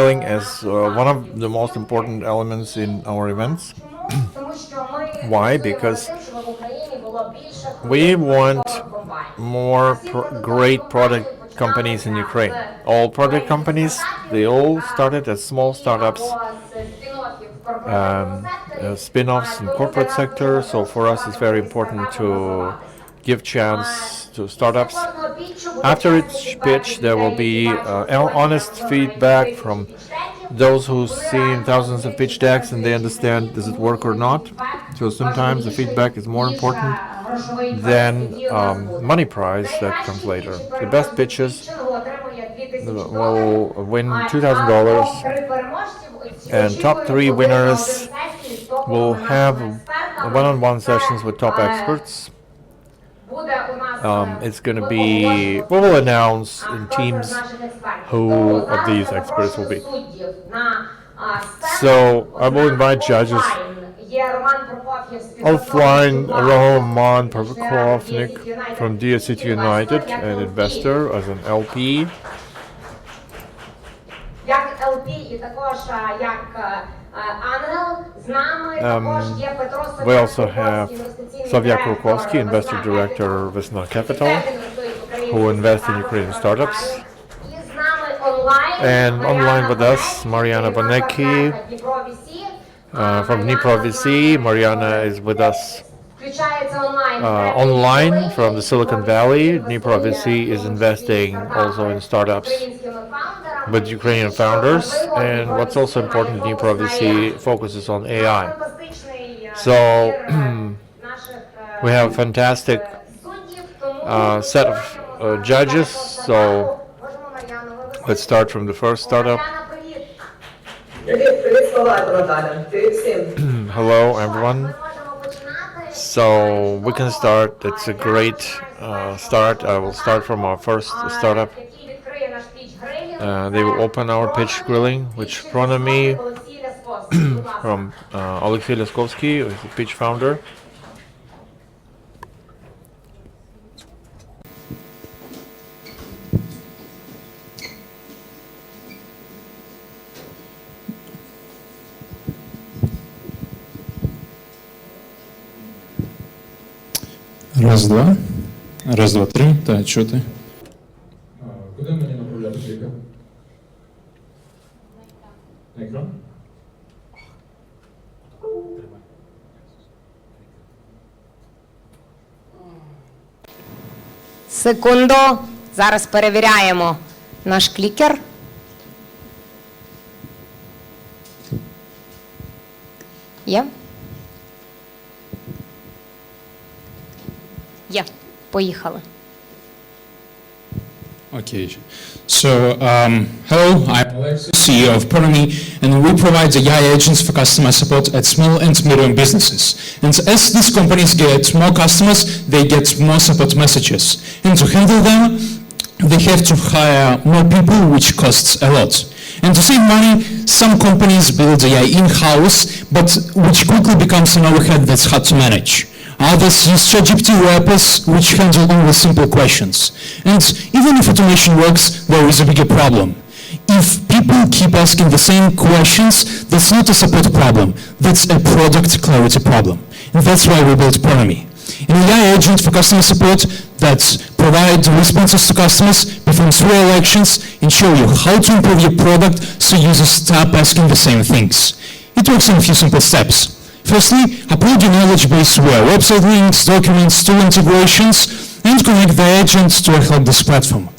as one of the most important elements in our events. Why? Because we want more great product companies in Ukraine. All product companies, they all started as small startups, spin-offs in corporate sector. So for us, it's very important to give chance to startups. After each pitch, there will be honest feedback from those who've seen thousands of pitch decks and they understand does it work or not. So sometimes the feedback is more important than money prize that comes later. The best pitches will win $2,000, and top 3 winners will have one-on-one sessions with top experts. It's going to be, we will announce in teams who of these experts will be. So I will invite judges. Offline, Roman Prokofnik from Dear City United, an investor as an LP. We also have Sovyak-Krukovskyy, investor director Vesna Capital, who invest in Ukrainian startups. And online with us, Marianna Bonechi from Dnipro VC. Marianna is with us online from the Silicon Valley. Dnipro VC is investing also in startups with Ukrainian founders. And what's also important, Dnipro VC focuses on AI. So we have a fantastic set of judges. So let's start from the first startup. Hello, everyone. So we can start. It's a great start. I will start from our first startup. They will open our pitch grilling, which Pronomy from Sovyak-Krukovskyy, who is the pitch founder. Раз, два. Раз, два, три. Так, что ты? Куди мені направляти кліка? На екран? Секунду. Зараз перевіряємо наш клікер. Є? Є. Поїхали. Okay. So, hello, I'm Alexis, CEO of Pronomy, and we provide AI agents for customer support at small and medium businesses. And as these companies get more customers, they get more support messages. And to handle them, they have to hire more people, which costs a lot. And to save money, some companies build AI in-house, but which quickly becomes an overhead that's hard to manage. Others use ChatGPT wrappers, which handle only simple questions. And even if automation works, there is a bigger problem. If people keep asking the same questions, that's not a support problem, that's a product clarity problem. And that's why we built Pronomy, an AI agent for customer support that provides responses to customers, performs real actions, and show you how to improve your product so users stop asking the same things. It works in a few simple steps. Firstly, upload your knowledge base via website links, documents, tool integrations, and connect the agent to a helpdesk platform.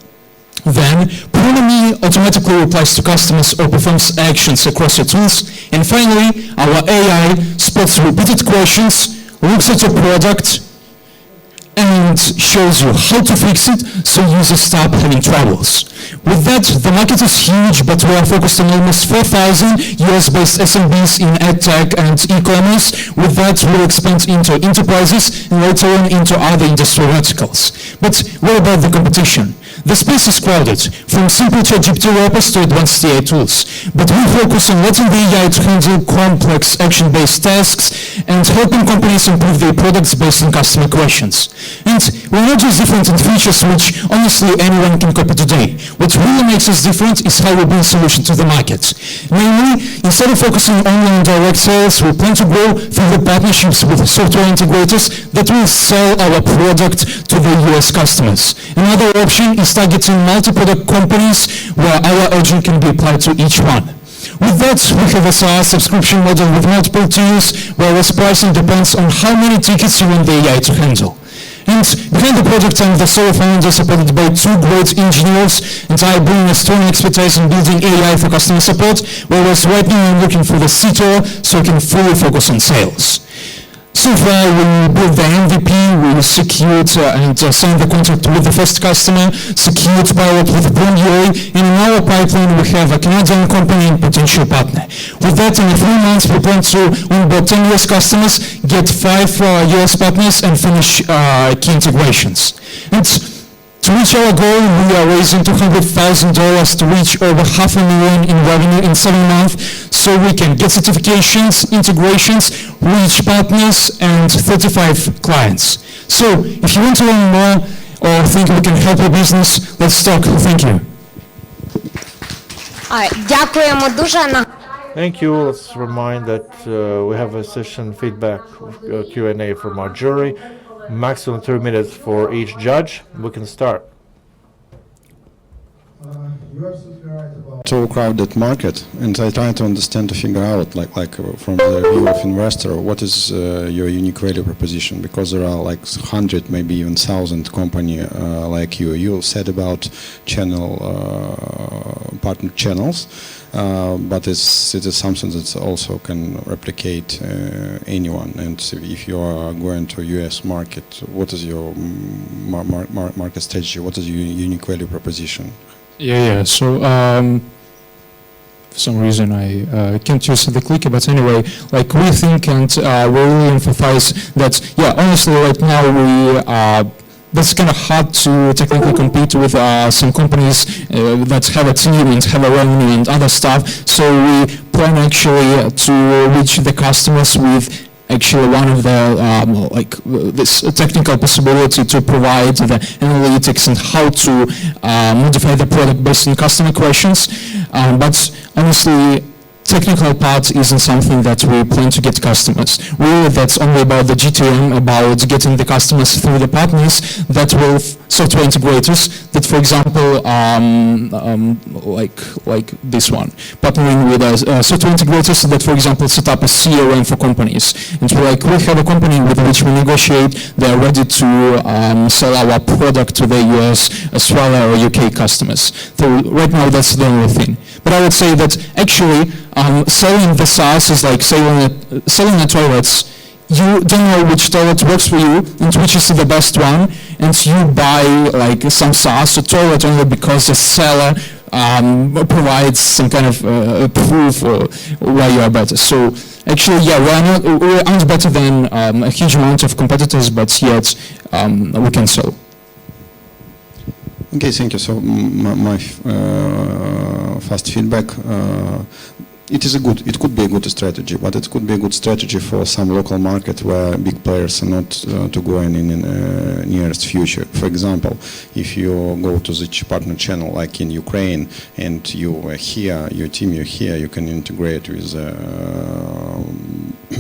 Then, Pronomy automatically replies to customers or performs actions across your tools. And finally, our AI spots repeated questions, looks at your product, and shows you how to fix it so users stop having troubles. With that, the market is huge, but we are focused on almost 4,000 US-based SMBs in EdTech and e-commerce. With that, we'll expand into enterprises and later on into other industry verticals. But what about the competition? The space is crowded, from simple ChatGPT wrappers to advanced AI tools, but we focus on letting the AI to handle complex action-based tasks and helping companies improve their products based on customer questions. And we're not just different in features which honestly anyone can copy today. What really makes us different is how we bring solutions to the market. Namely, instead of focusing only on direct sales, we plan to grow through the partnerships with software integrators that will sell our product to the US customers. Another option is targeting multi-product companies where our agent can be applied to each one. With that, we have a SaaS subscription model with multiple tiers, whereas pricing depends on how many tickets you want the AI to handle. And behind the project, I'm the sole founder, supported by 2 great engineers, and I bring a strong expertise in building AI for customer support, whereas right now I'm looking for the CTO so I can fully focus on sales. So far, we built the MVP, we secured and signed the contract with the first customer, secured pilot with BrandUA, and in our pipeline we have a Canadian company and potential partner. With that, in 3 months we plan to onboard 10 US customers, get 5 US partners, and finish key integrations. And to reach our goal, we are raising $200,000 to reach over $500,000 in revenue in 7 months, so we can get certifications, integrations, reach partners, and 35 clients. So, if you want to learn more or think we can help your business, let's talk. Thank you. Дякуємо дуже. Thank you. Let's remind that we have a session feedback Q&A from our jury. Maximum 3 minutes for each judge. We can start. You're absolutely right about so crowded market, and I try to understand, to figure out, like from the view of investor, what is your unique value proposition? Because there are like 100, maybe even 1,000 company like you. You said about channel partner channels, but it is something that also can replicate anyone. And if you are going to US market, what is your market strategy? What is your unique value proposition? Yeah. So for some reason I can't use the clicker, but anyway, like we think and we really emphasize that, yeah, honestly, right now that's kind of hard to technically compete with some companies that have a team and have a revenue and other stuff. So we plan actually to reach the customers with actually one of the this technical possibility to provide the analytics and how to modify the product based on customer questions. But honestly, technical part isn't something that we plan to get customers. Really, that's only about the GTM, about getting the customers through the partners that will software integrators that, for example, like this one, partnering with software integrators that, for example, set up a CRM for companies. And we have a company with which we negotiate. They are ready to sell our product to the US as well as our UK customers. So right now, that's the only thing. But I would say that actually selling the SaaS is like selling the toilets. You don't know which toilet works for you and which is the best one, and you buy like some SaaS or toilet only because the seller provides some kind of proof or why you are better. So actually, yeah, we aren't better than a huge amount of competitors, but yet we can sell. Okay, thank you. So my fast feedback. It could be a good strategy, but it could be a good strategy for some local market where big players are not to go in nearest future. For example, if you go to the partner channel like in Ukraine and you are here, your team you're here, you can integrate with the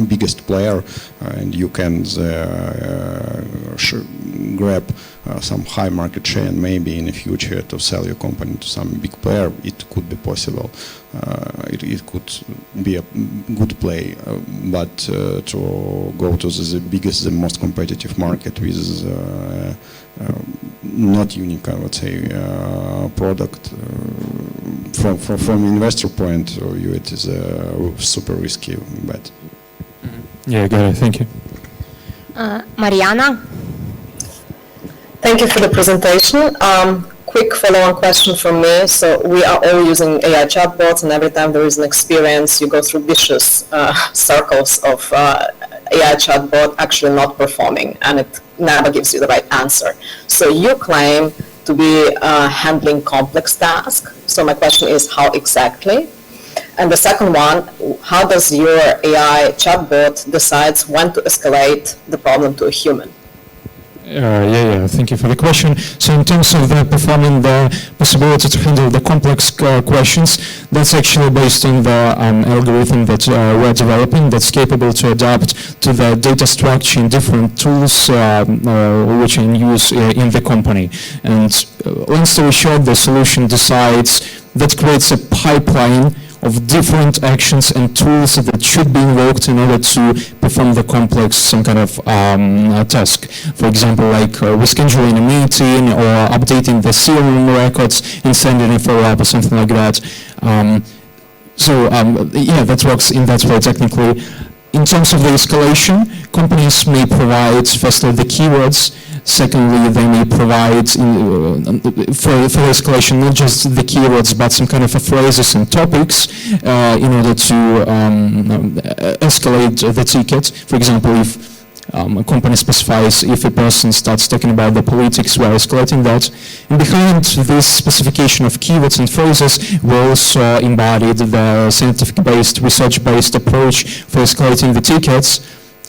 biggest player and you can grab some high market share and maybe in the future to sell your company to some big player. It could be possible. It could be a good play, but to go to the biggest, the most competitive market with not unique, I would say, product from investor point of view, it is a super risky bet. Yeah, got it. Thank you. Marianna? Thank you for the presentation. Quick follow-on question from me. So we are all using AI chatbots, and every time there is an experience, you go through vicious circles of AI chatbot actually not performing, and it never gives you the right answer. So you claim to be handling complex tasks. So my question is, how exactly? And the second one, how does your AI chatbot decides when to escalate the problem to a human? Thank you for the question. So in terms of performing the possibility to handle the complex questions, that's actually based on the algorithm that we're developing that's capable to adapt to the data structure in different tools which are in use in the company. And long story short, the solution decides that creates a pipeline of different actions and tools that should be invoked in order to perform the complex some kind of task. For example, like rescheduling a meeting or updating the CRM records and sending a follow-up or something like that. That works in that way technically. In terms of the escalation, companies may provide firstly the keywords. Secondly, they may provide for escalation not just the keywords but some kind of phrases and topics in order to escalate the ticket. For example, if a company specifies if a person starts talking about the politics, we're escalating that. And behind this specification of keywords and phrases, we also embodied the scientific-based, research-based approach for escalating the tickets.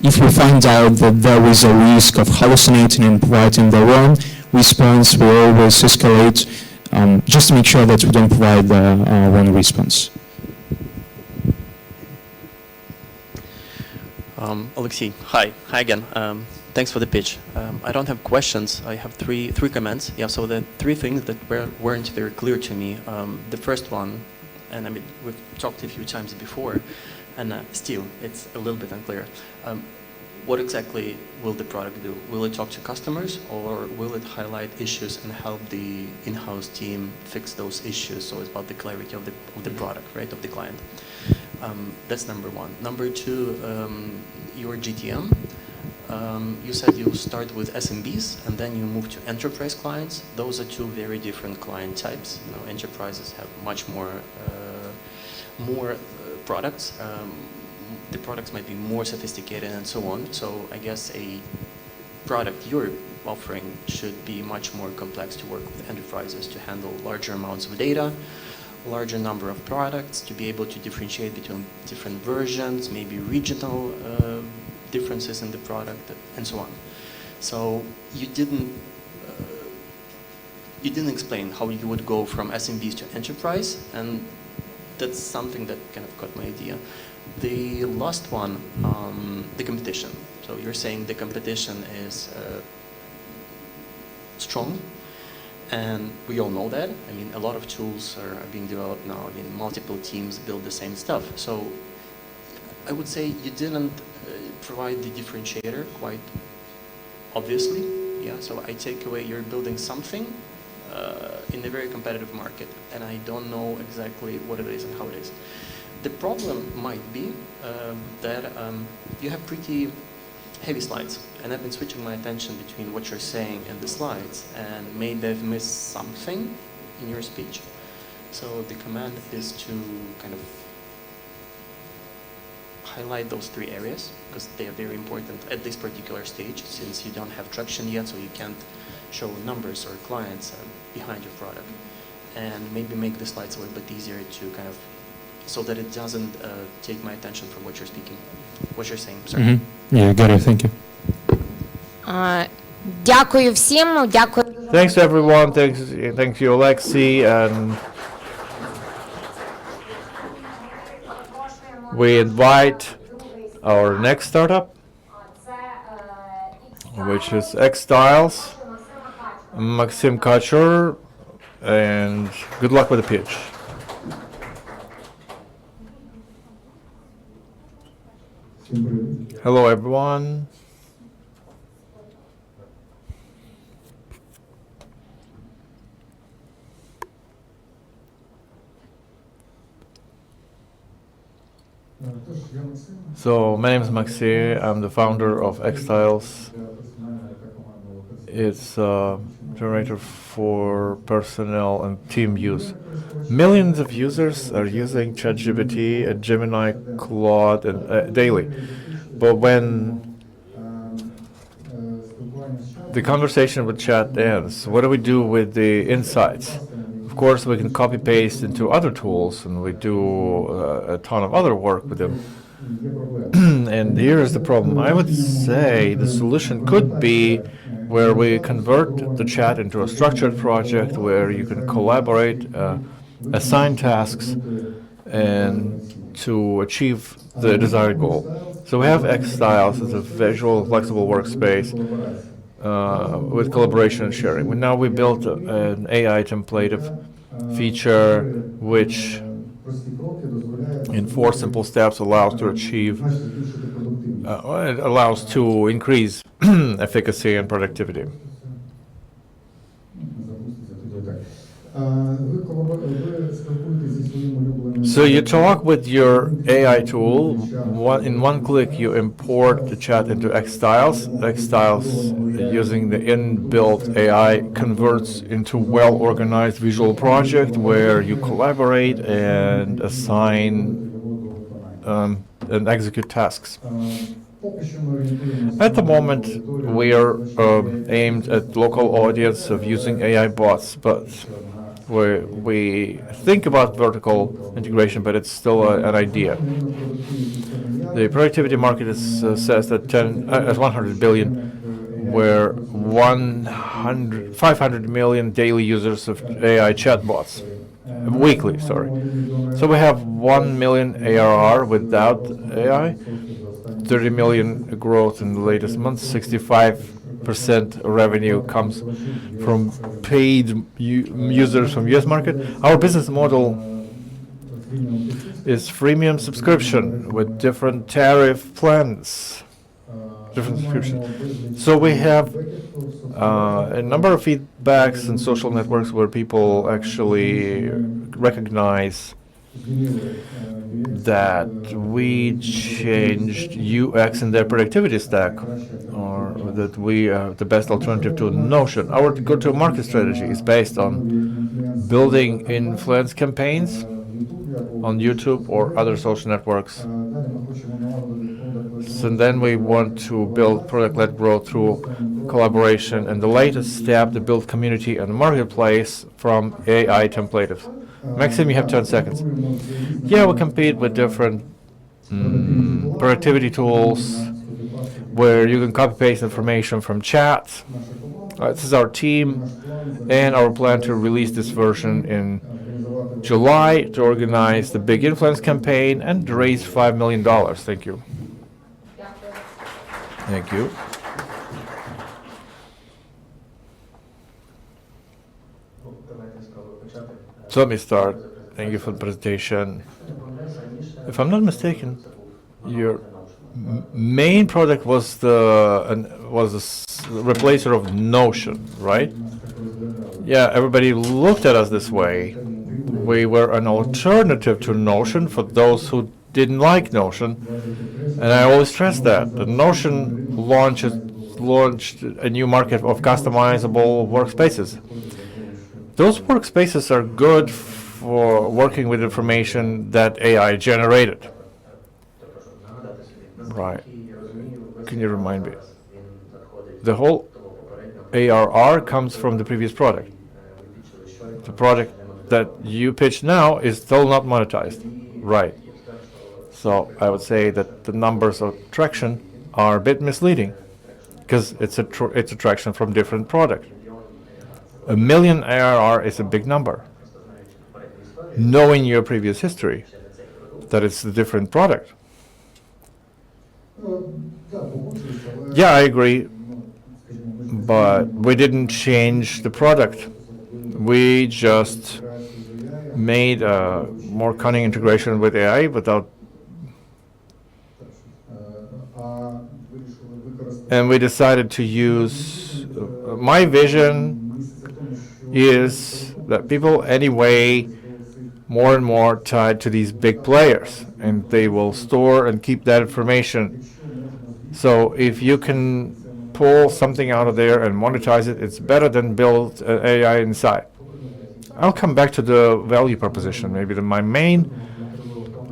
If we find out that there is a risk of hallucinating and providing the wrong response, we always escalate just to make sure that we don't provide the wrong response. Alexei, hi again. Thanks for the pitch. I don't have questions. I have three comments. Yeah. So the three things that weren't very clear to me. The first one, and I mean we've talked a few times before, and still it's a little bit unclear. What exactly will the product do? Will it talk to customers, or will it highlight issues and help the in-house team fix those issues? So it's about the clarity of the product, right, of the client. That's number one. Number two, your GTM. You said you start with SMBs and then you move to enterprise clients. Those are two very different client types. You know, enterprises have much more products. The products might be more sophisticated and so on. So I guess a product you're offering should be much more complex to work with enterprises to handle larger amounts of data, larger number of products, to be able to differentiate between different versions, maybe regional differences in the product, and so on. So you didn't explain how you would go from SMBs to enterprise, and that's something that kind of caught my idea. The last one, the competition. So you're saying the competition is strong, and we all know that. I mean, a lot of tools are being developed now. I mean, multiple teams build the same stuff. So I would say you didn't provide the differentiator quite obviously. Yeah. So I take away you're building something in a very competitive market, and I don't know exactly what it is and how it is. The problem might be that you have pretty heavy slides, and I've been switching my attention between what you're saying and the slides, and maybe I've missed something in your speech. So the command is to kind of highlight those three areas, because they are very important at this particular stage, since you don't have traction yet, so you can't show numbers or clients behind your product. And maybe make the slides a little bit easier to kind of, so that it doesn't take my attention from what you're speaking, what you're saying. Sorry. Mm-hmm. Yeah, got it. Thank you. Дякую всім. Дякую. Thanks everyone. Thanks you, Alexei, and we invite our next startup, which is X-Styles, Maxim Kachur, and good luck with the pitch. Hello everyone. So my name is Maxim. I'm the founder of X-Styles. It's a generator for personnel and team use. Millions of users are using ChatGPT and Gemini, Claude, and daily. But when the conversation with chat ends. What do we do with the insights? Of course, we can copy paste into other tools, and we do a ton of other work with them. And here is the problem. I would say the solution could be where we convert the chat into a structured project where you can collaborate, assign tasks, and to achieve the desired goal. So we have X-Styles as a visual, flexible workspace with collaboration and sharing. Now we built an AI templative feature which in 4 simple steps allows to achieve, it allows to increase efficacy and productivity. So you talk with your AI tool. In one click, you import the chat into X-Styles. X-Styles, using the inbuilt AI, converts into well-organized visual project where you collaborate and assign and execute tasks. At the moment, we are aimed at local audience of using AI bots, but we think about vertical integration, but it's still an idea. The productivity market says that 100 billion, where 500 million daily users of AI chatbots, weekly, sorry. So we have 1 million ARR without AI, 30 million growth in the latest month, 65% revenue comes from paid users from US market. Our business model is freemium subscription with different tariff plans, different subscriptions. So we have a number of feedbacks and social networks where people actually recognize that we changed UX in their productivity stack, or that we are the best alternative to Notion. Our go-to-market strategy is based on building influence campaigns on YouTube or other social networks. So then we want to build product-led growth through collaboration, and the latest step to build community and marketplace from AI templative. Maxim, you have 10 seconds. Yeah, we compete with different productivity tools where you can copy-paste information from chat. This is our team, and our plan to release this version in July to organize the big influence campaign and raise $5 million. Thank you. Thank you. So let me start. Thank you for the presentation. If I'm not mistaken, your main product was the replacer of Notion, right? Yeah, everybody looked at us this way. We were an alternative to Notion for those who didn't like Notion, and I always stress that the Notion launched a new market of customizable workspaces. Those workspaces are good for working with information that AI generated. Right. Can you remind me? The whole ARR comes from the previous product. The product that you pitch now is still not monetized. Right. So I would say that the numbers of traction are a bit misleading because it's a traction from different product. 1 million ARR is a big number. Knowing your previous history, that it's a different product. Yeah, I agree, but we didn't change the product. We just made a more cunning integration with AI without. And we decided to use, my vision is that people anyway more and more tied to these big players, and they will store and keep that information. So if you can pull something out of there and monetize it, it's better than build an AI inside. I'll come back to the value proposition. Maybe my main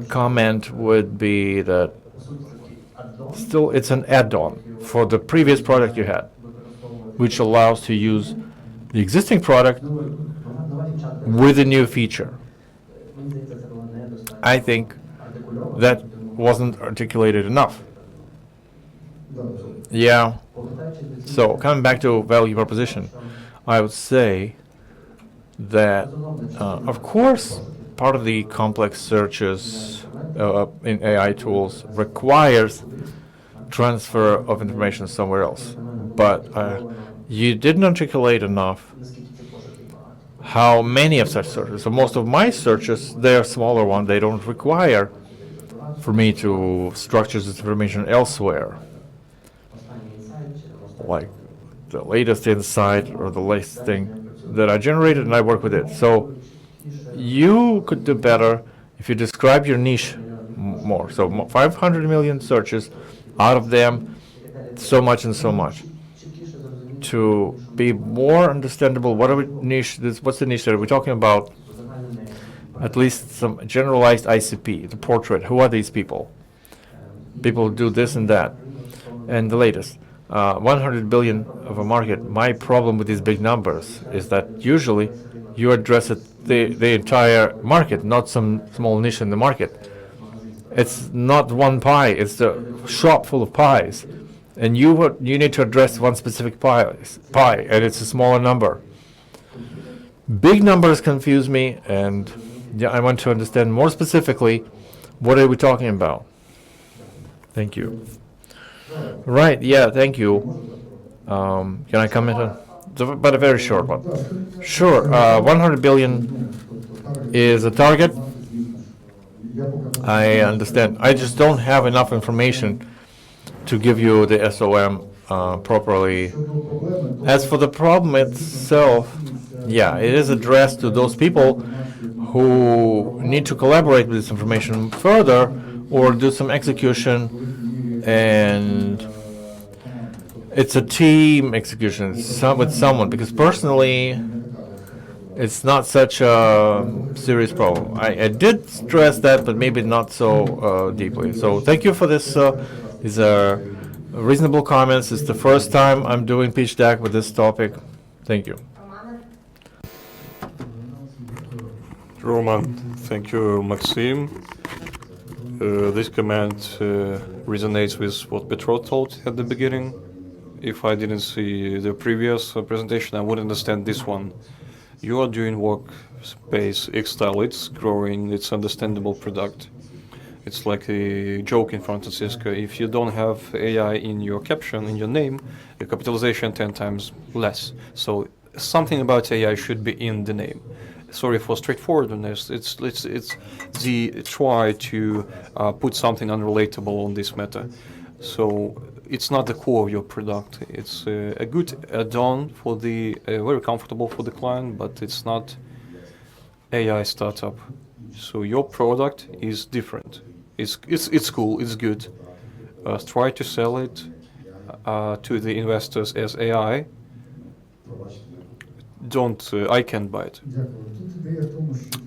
comment would be that still it's an add-on for the previous product you had. which allows to use the existing product with a new feature. I think that wasn't articulated enough. Yeah. So coming back to value proposition, I would say that, of course, part of the complex searches in AI tools requires transfer of information somewhere else. But you didn't articulate enough how many of such searches. So most of my searches, they're smaller ones. They don't require for me to structure this information elsewhere, like the latest insight or the latest thing that I generated, and I work with it. So you could do better if you describe your niche more. So 500 million searches, out of them so much and so much. To be more understandable, what are we niche? What's the niche that we're talking about? At least some generalized ICP, the portrait. Who are these people? People who do this and that. And the latest, 100 billion of a market. My problem with these big numbers is that usually you address the entire market, not some small niche in the market. It's not one pie, it's the shop full of pies. And you need to address one specific pie, and it's a smaller number. Big numbers confuse me, and yeah, I want to understand more specifically what are we talking about. Thank you. Right, yeah, thank you. Can I comment on, but a very short one? Sure, 100 billion is a target. I understand. I just don't have enough information to give you the SOM properly. As for the problem itself, yeah, it is addressed to those people who need to collaborate with this information further or do some execution, and it's a team execution with someone, because personally it's not such a serious problem. I did stress that, but maybe not so deeply. So thank you for this. These are reasonable comments. It's the first time I'm doing pitch deck with this topic. Thank you. Roman, thank you, Maxim. This comment resonates with what Petro told at the beginning. If I didn't see the previous presentation, I wouldn't understand this one. You are doing workspace X-style, it's growing, it's understandable product. It's like a joke in San Francisco. If you don't have AI in your caption, in your name, your capitalization 10 times less. So something about AI should be in the name. Sorry for straightforwardness. It's the try to put something unrelatable on this matter. So it's not the core of your product. It's a good add-on for the very comfortable for the client, but it's not AI startup. So your product is different. It's cool. It's good. Try to sell it to the investors as AI. I can't buy it.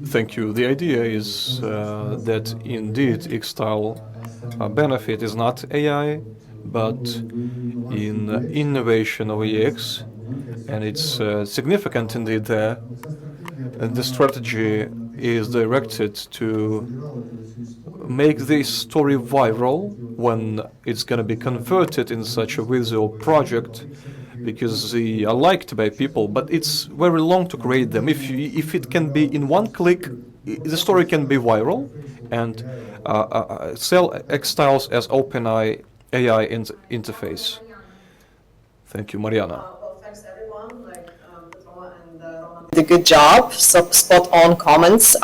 Thank you. The idea is that indeed X-style benefit is not AI, but in innovation of EX, and it's significant indeed there. And the strategy is directed to make this story viral when it's going to be converted in such a visual project, because they are liked by people, but it's very long to create them. If it can be in one click, the story can be viral, and sell X-Styles as OpenAI AI interface. Thank you, Marianna. Well, thanks everyone. Petro and Roman did a good job. So spot on comments.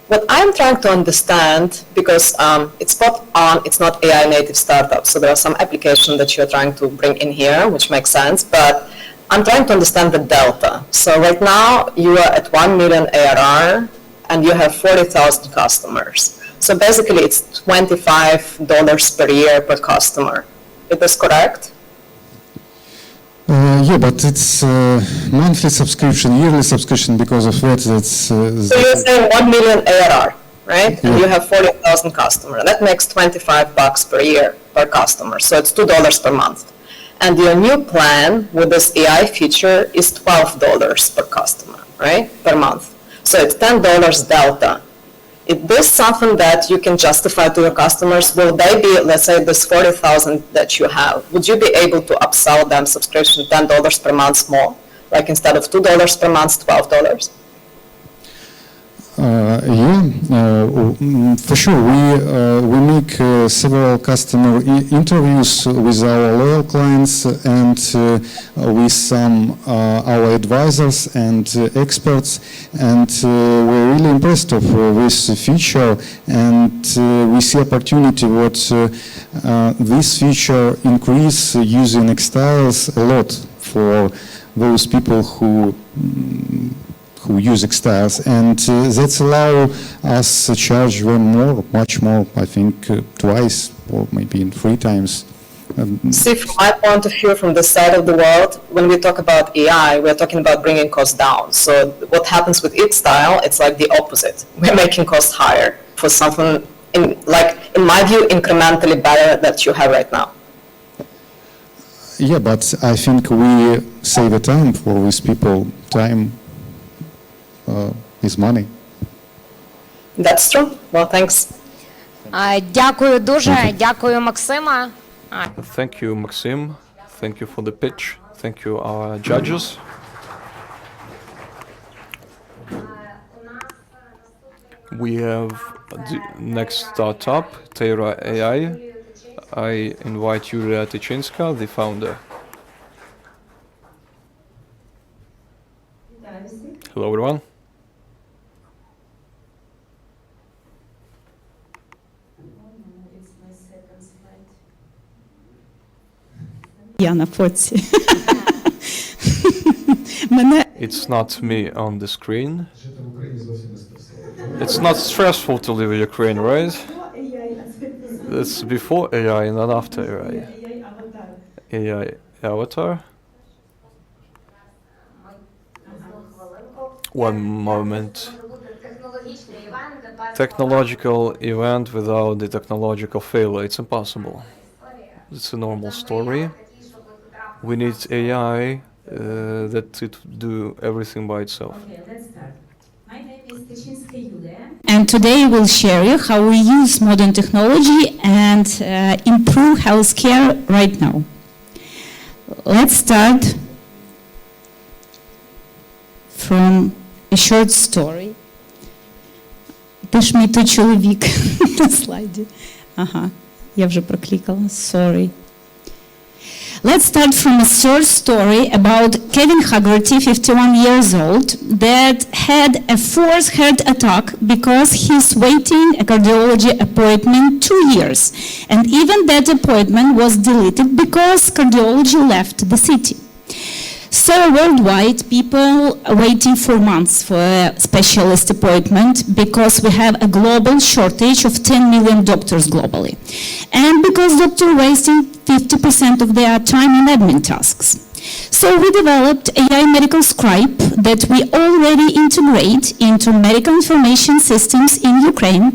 What I'm trying to understand, because it's spot on, it's not AI native startup, so there are some applications that you're trying to bring in here, which makes sense, but I'm trying to understand the delta. So right now you are at 1 million ARR and you have 40,000 customers. So basically it's $25 per year per customer. Is this correct? Yeah, but it's monthly subscription, yearly subscription, because of that. That's so you're saying 1 million ARR, right? Yeah. And you have 40,000 customers. That makes $25 per year per customer. So it's $2 per month. And your new plan with this AI feature is $12 per customer, right, per month. So it's $10 delta. Is this something that you can justify to your customers? Will they be, let's say, this 40,000 that you have, would you be able to upsell them subscription $10 per month more? Like instead of $2 per month, $12? For sure. We make several customer interviews with our loyal clients and with some our advisors and experts, and we're really impressed of this feature, and we see opportunity what this feature increase using X-Tiles a lot for those people who use X-Tiles, and that's allow us to charge them more, much more, I think twice or maybe 3 times. See, from my point of view, from the side of the world, when we talk about AI, we're talking about bringing costs down. So what happens with X-Style, it's like the opposite. We're making costs higher for something, in my view, incrementally better that you have right now. Yeah, but I think we save the time for these people. Time is money. That's true. Well, thanks. Дякую дуже, дякую, Максима. Thank you, Maxim. Thank you for the pitch. Thank you, our judges. We have the next startup, Terra AI. I invite Yulia Tichinska, the founder. Hello, everyone. Я на фоці. It's not me on the screen. It's not stressful to live in Ukraine, right? It's before AI, not after AI. AI avatar. One moment. Technological event without the technological failure. It's impossible. It's a normal story. We need AI that it do everything by itself. Okay, let's start. My name is Tichinska Yulia. And today we'll share you how we use modern technology and improve healthcare right now. Let's start from a short story. Де ж мій той чоловік на слайді? Ага, я вже проклікала, sorry. Let's start from a short story about Kevin Haggerty, 51 years old, that had a fourth heart attack because he's waiting a cardiology appointment 2 years. And even that appointment was deleted because cardiology left the city. So worldwide, people are waiting for months for a specialist appointment because we have a global shortage of 10 million doctors globally. And because doctors are wasting 50% of their time in admin tasks. So we developed AI medical scribe that we already integrate into medical information systems in Ukraine,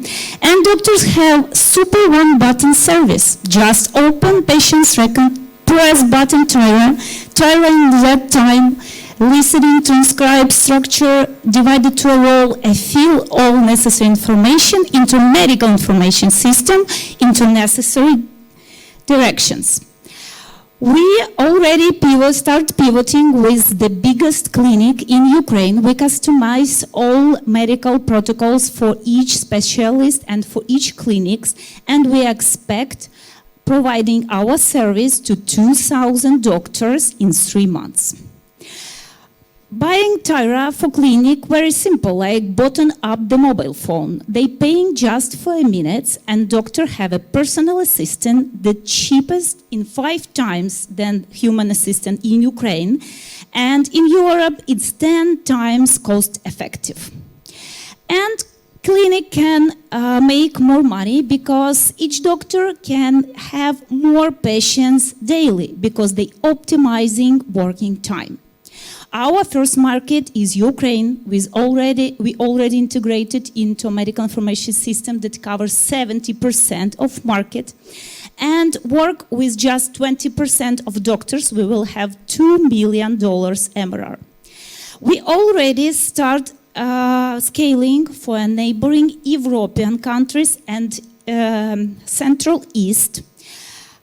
and doctors have super one-button service. Just open patient's record, press button Tyra in that time, listening, transcribe, structure, divided to a role, and fill all necessary information into medical information system into necessary directions. We already start pivoting with the biggest clinic in Ukraine. We customize all medical protocols for each specialist and for each clinics, and we expect providing our service to 2,000 doctors in 3 months. Buying Tyra for clinic, very simple, like button up the mobile phone. They paying just for a minute, and doctor have a personal assistant, the cheapest in 5 times than human assistant in Ukraine, and in Europe it's 10 times cost effective. And clinic can make more money because each doctor can have more patients daily because they optimizing working time. Our first market is Ukraine. We already integrated into a medical information system that covers 70% of market. and work with just 20% of doctors, we will have $2 million MRR. We already start scaling for neighboring European countries and Central East.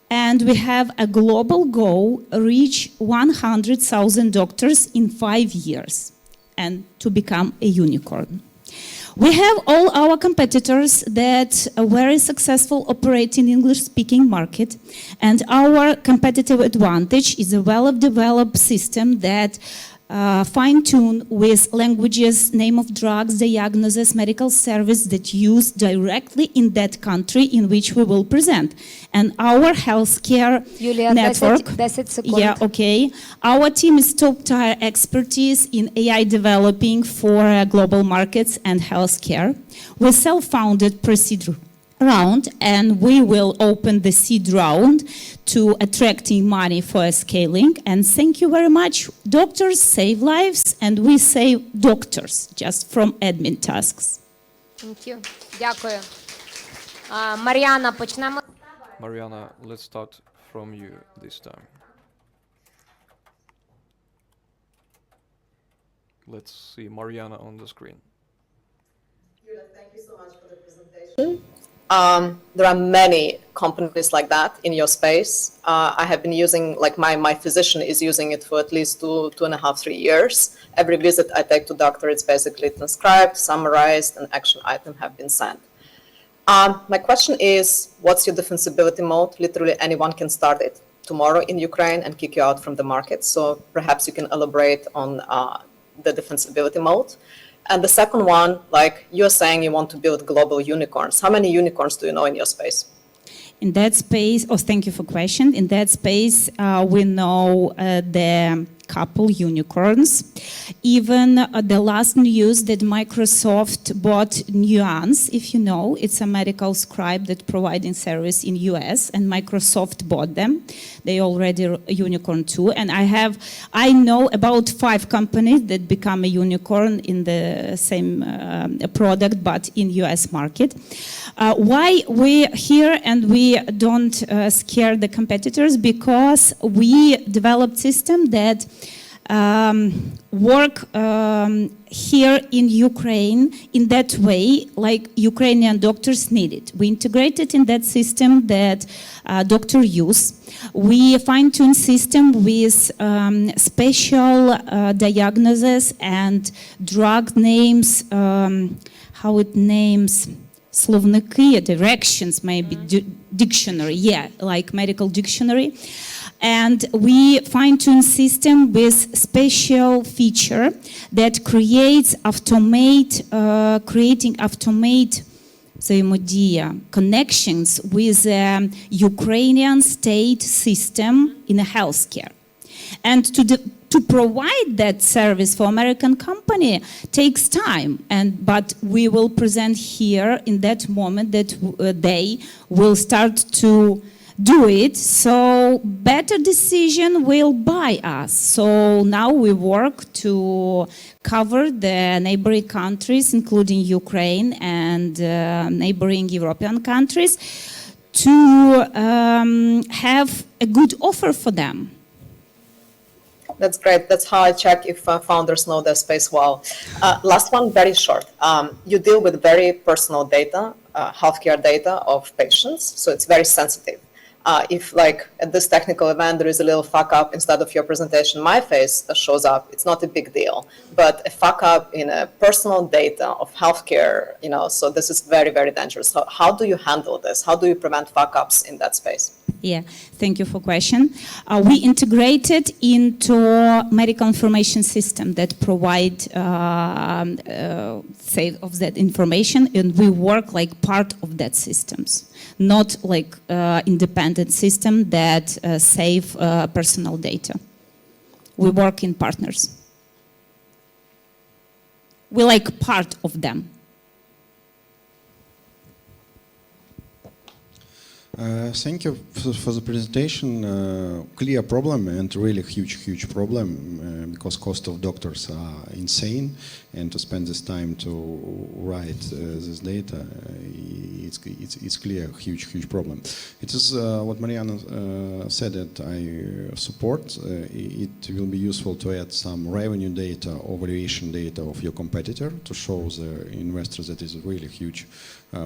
And we have a global goal, reach 100,000 doctors in 5 years and to become a unicorn. We have all our competitors that are very successful operating English-speaking market, and our competitive advantage is a well-developed system that fine-tuned with languages, name of drugs, diagnosis, medical service that use directly in that country in which we will present. And our healthcare Юлія, network, 10 секунд. yeah, okay. Our team is top-tier expertise in AI developing for global markets and healthcare. We self-founded pre-seed round, and we will open the seed round to attracting money for scaling. And thank you very much. Doctors save lives, and we save doctors just from admin tasks. Thank you. Дякую. Мар'яна, почнемо. Marianna, let's start from you this time. Let's see Marianna on the screen. Thank you so much for the presentation. There are many companies like that in your space. I have been using, like my physician is using it for at least 2.5, 3 years. Every visit I take to doctor, it's basically transcribed, summarized, and action item have been sent. My question is, what's your defensibility mode? Literally anyone can start it tomorrow in Ukraine and kick you out from the market. So perhaps you can elaborate on the defensibility mode. And the second one, like you're saying you want to build global unicorns. How many unicorns do you know in your space? In that space, thank you for question. In that space, we know the couple unicorns. Even the last news that Microsoft bought Nuance, if you know, it's a medical scribe that providing service in US, and Microsoft bought them. They already a unicorn too. And I know about 5 companies that become a unicorn in the same product, but in US market. Why we here and we don't scare the competitors? Because we developed system that work here in Ukraine in that way, like Ukrainian doctors need it. We integrated in that system that doctors use. We fine-tune system with special diagnosis and drug names, how it names, словники, directions, maybe dictionary, yeah, like medical dictionary. And we fine-tune system with special feature that creates creating automate взаимодия, connections with the Ukrainian state system in healthcare. And to provide that service for American company takes time, but we will present here in that moment that they will start to do it, so better decision will buy us. So now we work to cover the neighboring countries, including Ukraine and neighboring European countries, to have a good offer for them. That's great. That's how I check if founders know their space well. Last one, very short. You deal with very personal data, healthcare data of patients, so it's very sensitive. If like at this technical event there is a little fuck up instead of your presentation, my face shows up, it's not a big deal. But a fuck up in a personal data of healthcare, so this is very, very dangerous. So how do you handle this? How do you prevent fuck ups in that space? Yeah, thank you for question. We integrated into medical information system that provide save of that information, and we work like part of that systems, not like independent system that save personal data. We work in partners. We like part of them. Thank you for the presentation. Clear problem and really huge problem because cost of doctors are insane, and to spend this time to write this data it's clear, huge problem. It is what Marianna said that I support. It will be useful to add some revenue data or valuation data of your competitor to show the investors that is a really huge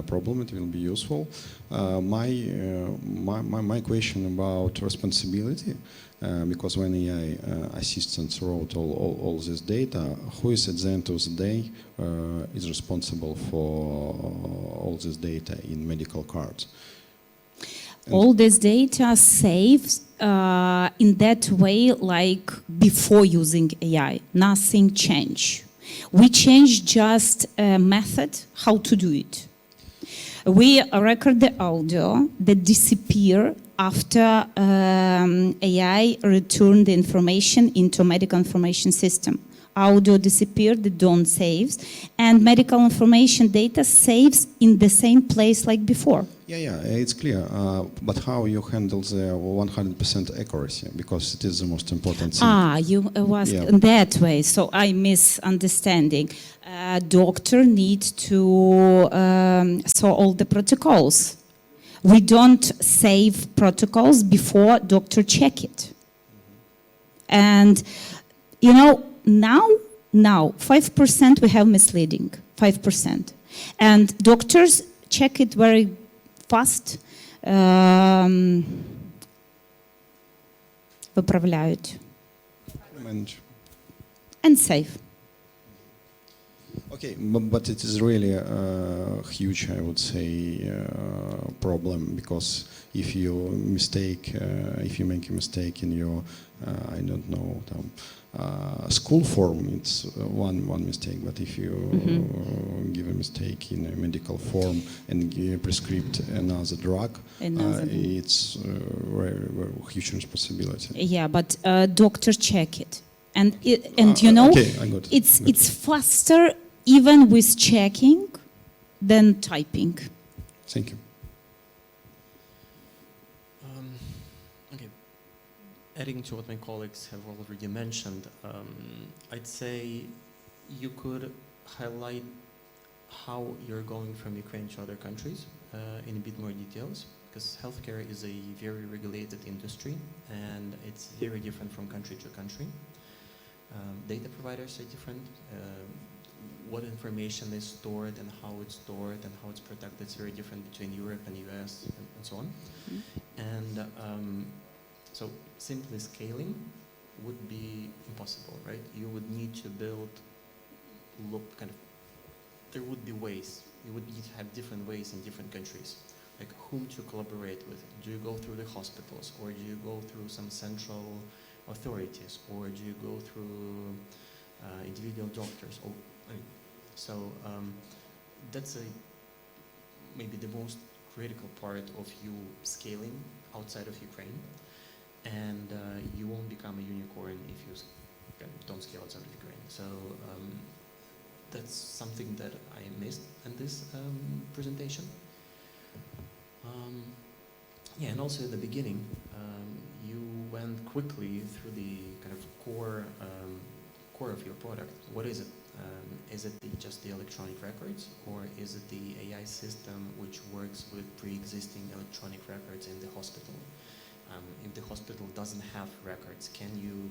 problem. It will be useful. My question about responsibility, because when AI assistants wrote all this data, who is at the end of the day is responsible for all this data in medical cards? All this data saves in that way like before using AI. Nothing changed. We changed just a method how to do it. We record the audio that disappear after AI returned the information into medical information system. Audio disappeared, they don't save, and medical information data saves in the same place like before. Yeah, it's clear. But how you handle the 100% accuracy? Because it is the most important thing. You was that way, so I misunderstanding. Doctor needs to saw all the protocols. We don't save protocols before doctor check it. And you know, now 5% we have misleading, 5%. And doctors check it very fast, виправляють. And save. Okay, but it is really a huge, I would say, problem, because if you make a mistake in your, I don't know, school form, it's one mistake. But if you give a mistake in a medical form and prescribe another drug, it's very huge responsibility. Yeah, but doctor check it, and you know, okay, I got it. It's faster even with checking than typing. Thank you. Okay. Adding to what my colleagues have already mentioned, I'd say you could highlight how you're going from Ukraine to other countries in a bit more details, because healthcare is a very regulated industry and it's very different from country to country. Data providers are different. What information is stored and how it's stored and how it's protected is very different between Europe and US and so on. And so simply scaling would be impossible, right? You would need to build, there would be ways. You would need to have different ways in different countries. Like whom to collaborate with. Do you go through the hospitals, or do you go through some central authorities, or do you go through individual doctors? That's maybe the most critical part of you scaling outside of Ukraine, and you won't become a unicorn if you don't scale outside of Ukraine. So that's something that I missed in this presentation. Yeah, and also in the beginning, you went quickly through the kind of core of your product. What is it? Is it just the electronic records, or is it the AI system which works with pre-existing electronic records in the hospital? If the hospital doesn't have records, can you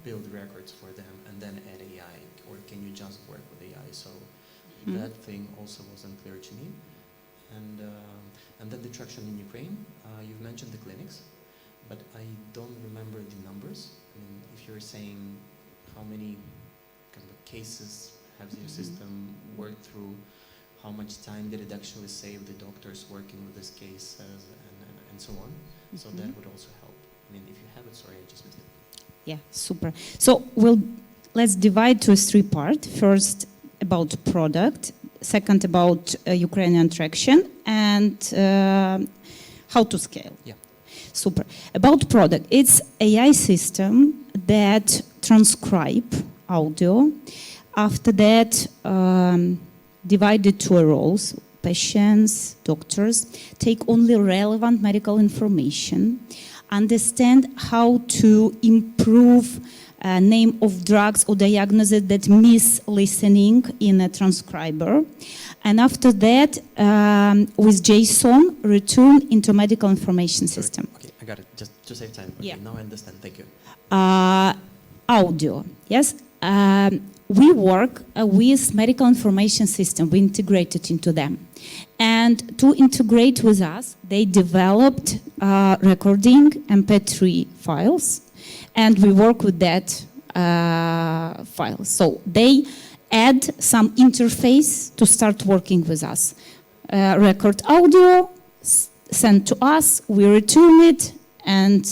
build records for them and then add AI, or can you just work with AI? So that thing also wasn't clear to me. And then the traction in Ukraine, you've mentioned the clinics, but I don't remember the numbers. I mean, if you're saying how many kind of cases has your system worked through, how much time did it actually save the doctors working with this case, and so on. So that would also help. I mean, if you have it, sorry, I just missed it. Yeah, super. So let's divide to 3 parts. First about product, second about Ukrainian traction, and how to scale. Yeah. Super. About product, it's AI system that transcribe audio. After that, divided to roles, patients, doctors, take only relevant medical information, understand how to improve name of drugs or diagnosis that miss listening in a transcriber. And after that, with JSON, return into medical information system. Okay, I got it. Just to save time. Okay, Yeah. now I understand. Thank you. Audio, yes. We work with medical information system. We integrated into them. And to integrate with us, they developed recording MP3 files, and we work with that file. So they add some interface to start working with us. Record audio, send to us, we return it, and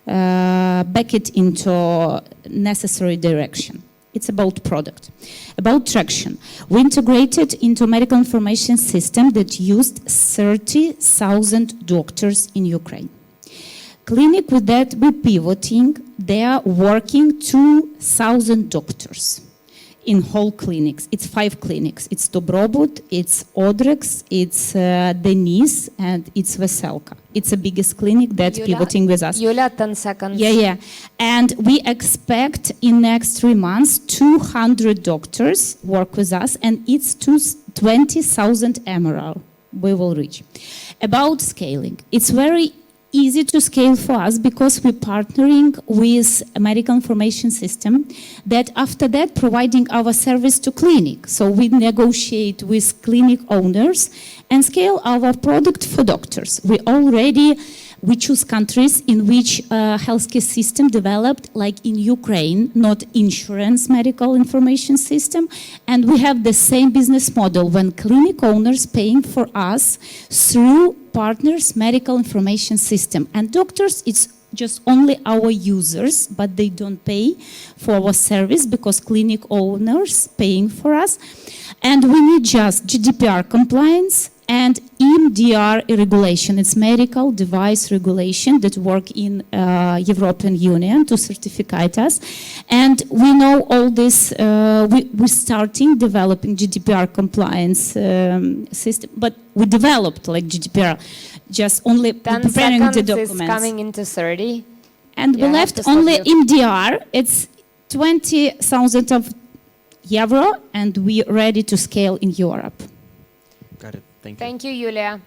back it into necessary direction. It's about product. About traction. We integrated into medical information system that used 30,000 doctors in Ukraine. Clinic with that, we're pivoting. They are working 2,000 doctors in whole clinics. It's 5 clinics. It's Dobrobut, it's Odrex, it's Denis, and it's Veselka. It's the biggest clinic that's pivoting with us. Yulia, 10 seconds. Yeah. And we expect in next 3 months, 200 doctors work with us, and it's 20,000 emerald we will reach. About scaling, it's very easy to scale for us because we're partnering with a medical information system that after that providing our service to clinic. So we negotiate with clinic owners and scale our product for doctors. We choose countries in which healthcare system developed, like in Ukraine, not insurance medical information system. And we have the same business model when clinic owners paying for us through partners medical information system. And doctors, it's just only our users, but they don't pay for our service because clinic owners paying for us. And we need just GDPR compliance and EMDR regulation. It's medical device regulation that work in European Union to certificate us. And we know all this, we're starting developing GDPR compliance system, but we developed like GDPR, just only 10 preparing seconds the documents. is coming into 30. And Yeah, we I have left to stop only you. MDR, it's 20,000 of euro, and we're ready to scale in Europe. Got it. Thank you. Thank you, Юлія.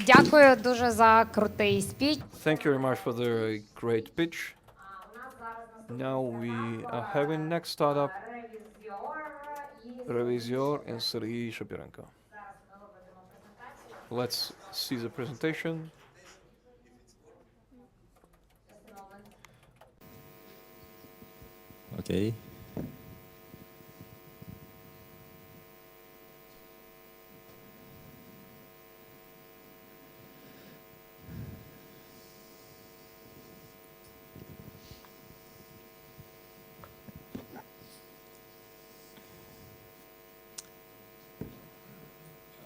Дякую дуже за крутий спіч. Thank you very much for the great pitch. Now we are having next startup, Revizor and Sergey Shapirenko. Let's see the presentation. Okay.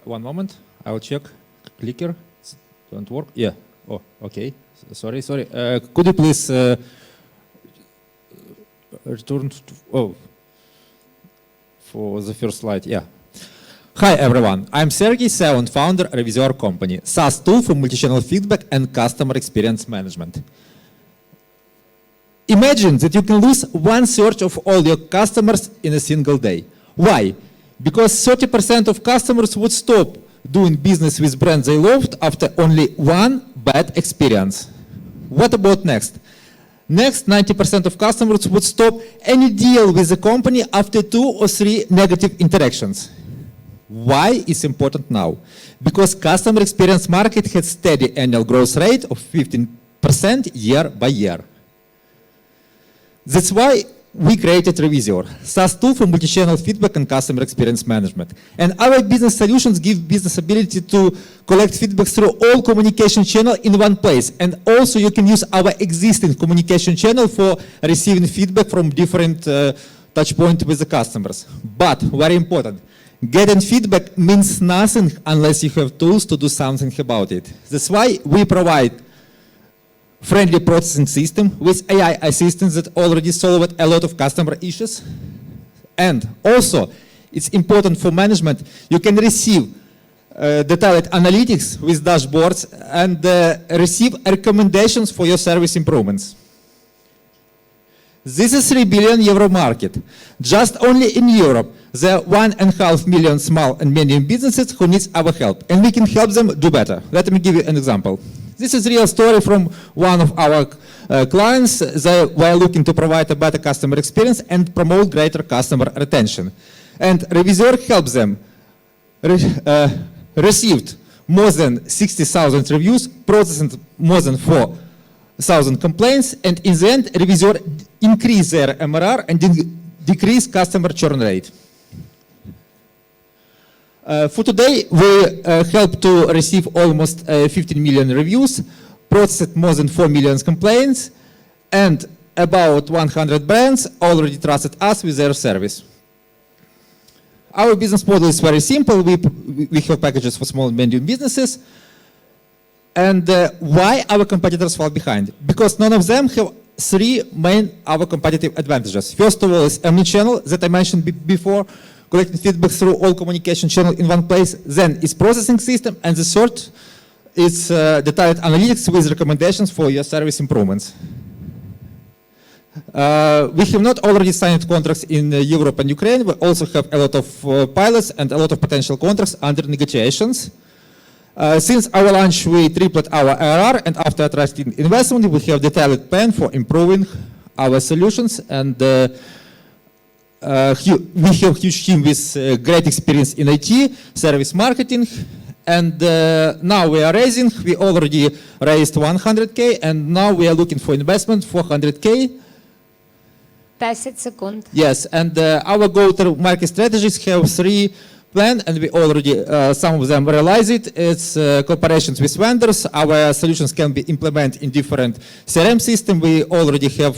One moment, I will check. Clicker, don't work. Yeah. Oh, okay. Sorry. Could you please return for the first slide? Yeah. Hi everyone, I'm Sergey, CEO and founder of Revizor Company, SaaS tool for multi-channel feedback and customer experience management. Imagine that you can lose 1/3 of all your customers in a single day. Why? Because 30% of customers would stop doing business with brands they loved after only one bad experience. What about next? Next, 90% of customers would stop any deal with the company after 2 or 3 negative interactions. Why is important now? Because customer experience market has steady annual growth rate of 15% year by year. That's why we created Revizor, SaaS tool for multi-channel feedback and customer experience management. And our business solutions give business ability to collect feedback through all communication channel in one place. And also you can use our existing communication channel for receiving feedback from different touch points with the customers. But very important, getting feedback means nothing unless you have tools to do something about it. That's why we provide friendly processing system with AI assistants that already solved a lot of customer issues. And also, it's important for management, you can receive detailed analytics with dashboards, and receive recommendations for your service improvements. This is €3 billion market. Just only in Europe, there are 1.5 million small and medium businesses who need our help, and we can help them do better. Let me give you an example. This is a real story from one of our clients. They were looking to provide a better customer experience and promote greater customer retention. And Revisor helped them, received more than 60,000 reviews, processed more than 4,000 complaints, and in the end, Revisor increased their MRR and decreased customer churn rate. For today, we help to receive almost 15 million reviews, processed more than 4 million complaints, and about 100 brands already trusted us with their service. Our business model is very simple. We have packages for small and medium businesses. And why our competitors fall behind? Because none of them have three main our competitive advantages. First of all is omnichannel that I mentioned before, collecting feedback through all communication channels in one place. Then is processing system, and the third is detailed analytics with recommendations for your service improvements. We have not already signed contracts in Europe and Ukraine. We also have a lot of pilots and a lot of potential contracts under negotiations. Since our launch, we tripled our ARR, and after attracting investment, we have detailed plan for improving our solutions. And we have huge team with great experience in IT, service marketing, and now we are raising. We already raised 100K, and now we are looking for investment 400K. 10 секунд. Yes, and our go-to-market strategies have three plans, and we already, some of them realize it. It's cooperations with vendors. Our solutions can be implemented in different CRM systems. We already have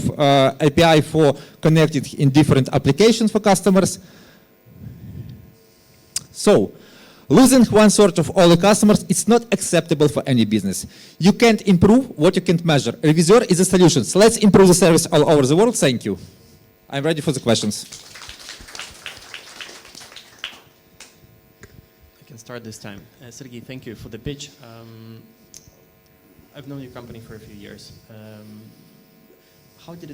API for connecting in different applications for customers. So, losing 1/3 of all the customers, it's not acceptable for any business. You can't improve what you can't measure. Revisor is a solution. So let's improve the service all over the world. Thank you. I'm ready for the questions. I can start this time. Sergey, thank you for the pitch. I've known your company for a few years. How did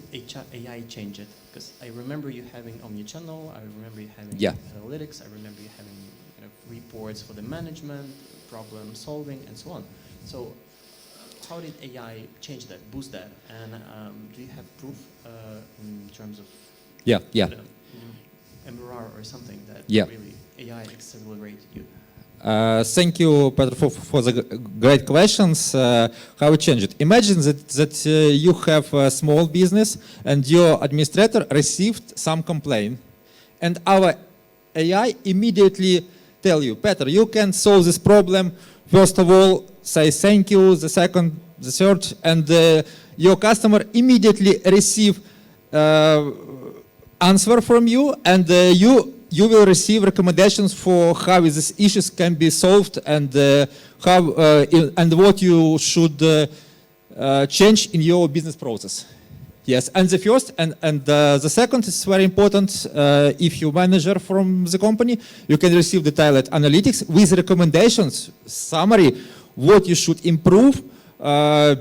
AI change it? Because I remember you having omnichannel, I remember you having analytics, I remember you having reports for the management, problem solving, and so on. So how did AI change that, boost that? And do you have proof in terms of MRR or something that really AI accelerated you? Thank you, Petro, for the great questions. How it changed? Imagine that you have a small business and your administrator received some complaint, and our AI immediately tell you, Petro, you can solve this problem. First of all, say thank you. The second, the third, and your customer immediately receive answer from you, and you will receive recommendations for how these issues can be solved, and how and what you should change in your business process. Yes, and the first and the second is very important. If you manager from the company, you can receive detailed analytics with recommendations, summary, what you should improve.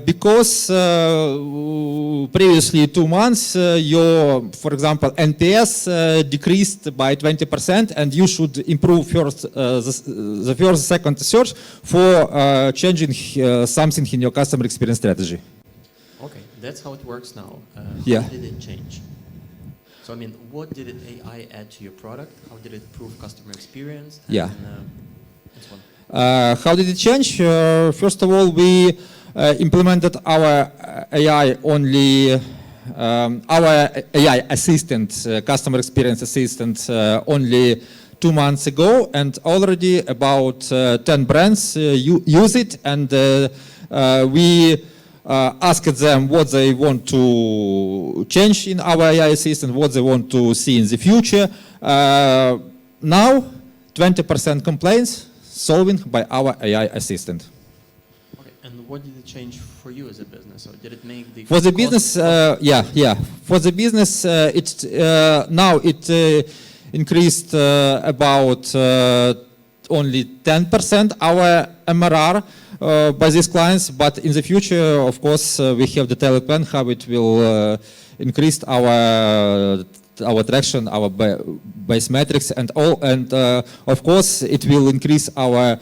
Because previously 2 months, your, for example, NPS decreased by 20%, and you should improve first, the first, second, third for changing something in your customer experience strategy. Okay, that's how it works now. Yeah. How did it change? So I mean, what did AI add to your product? How did it improve customer experience? And, yeah. And so on? How did it change? First of all, we implemented our AI only, our AI assistant, customer experience assistant, only 2 months ago, and already about 10 brands use it, and we asked them what they want to change in our AI assistant, what they want to see in the future. Now, 20% complaints solving by our AI assistant. Okay, and what did it change for you as a business? Or did it make the for the business? For the business, now it increased about only 10% our MRR by these clients, but in the future, of course, we have the detailed plan how it will increase our traction, our base metrics, and all, and of course, it will increase our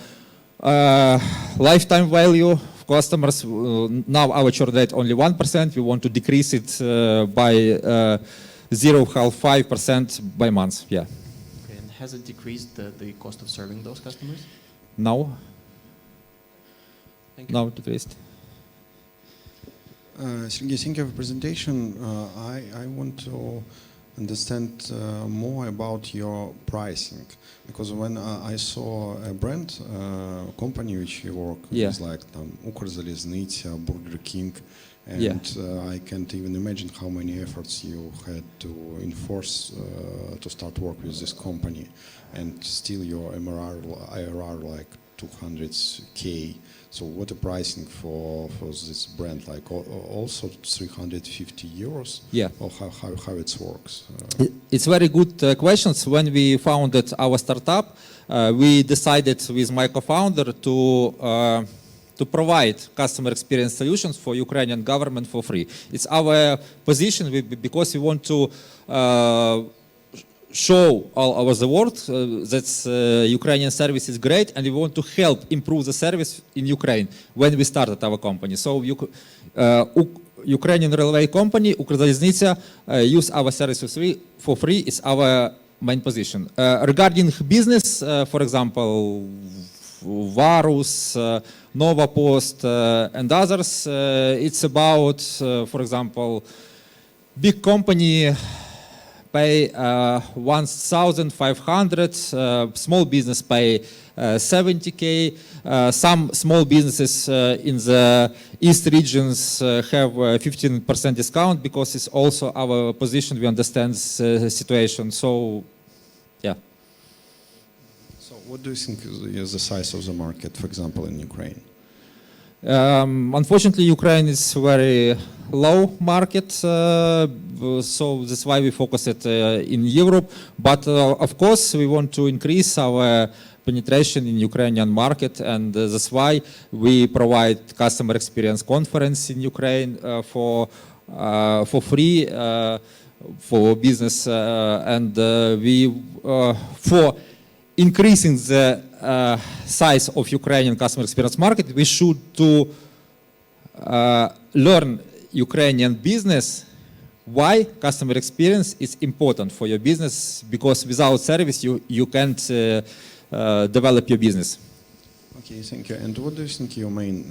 lifetime value of customers. Now our churn rate only 1%. We want to decrease it by 0.5% by month. Yeah. Okay, and has it decreased the cost of serving those customers? No. Thank you. No, decreased. Sergey, thank you for the presentation. I want to understand more about your pricing, because when I saw a brand company which you work with, like Ukrzaliznytsia, Burger King, and I can't even imagine how many efforts you had to enforce to start work with this company, and still your MRR, IRR like 200K. So what the pricing for this brand, like also 350 euros? Yeah. Or how it works? It's very good questions. When we founded our startup, we decided with my co-founder to provide customer experience solutions for Ukrainian government for free. It's our position because we want to show all over the world that Ukrainian service is great, and we want to help improve the service in Ukraine when we started our company. So Ukrainian railway company, Ukrzaliznytsia, use our service for free is our main position. Regarding business, for example, Varus, Nova Post, and others, it's about, for example, big company pay 1,500, small business pay 70K. Some small businesses in the East regions have 15% discount because it's also our position. We understand the situation. So, yeah. So, what do you think is the size of the market, for example, in Ukraine? Unfortunately, Ukraine is very low market, so that's why we focus it in Europe. But of course, we want to increase our penetration in Ukrainian market, and that's why we provide customer experience conference in Ukraine for free for business, and we for increasing the size of Ukrainian customer experience market, we should to learn Ukrainian business why customer experience is important for your business, because without service you can't develop your business. Okay, thank you. And what do you think your main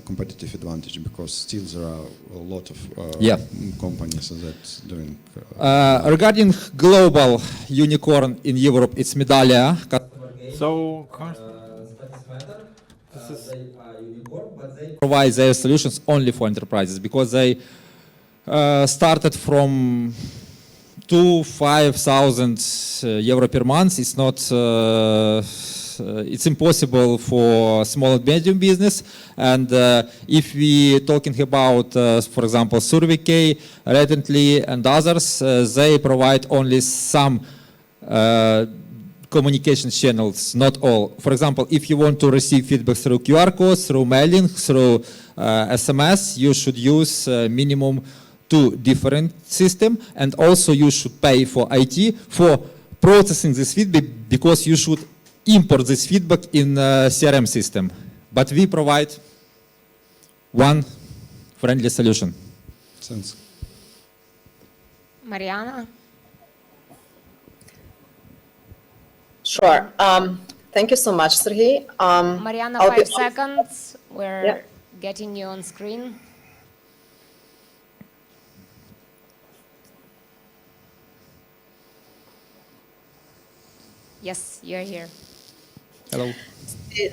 competitive advantage? Because still there are a lot of companies that doing. Regarding global unicorn in Europe, it's Medallia. So, they provide their solutions only for enterprises because they started from 2,000-5,000 euro per month. It's not. It's impossible for small and medium business. And if we talking about, for example, Sovyak-Krukovskyy, recently, and others, they provide only some communication channels, not all. For example, if you want to receive feedback through QR codes, through mailing, through SMS, you should use minimum 2 different systems, and also you should pay for IT for processing this feedback, because you should import this feedback in CRM system. But we provide one friendly solution. Thanks. Marianna? Sure. Thank you so much, Sergey. Marianna, 5 seconds. We're getting you on screen. Yes, you're here. Hello.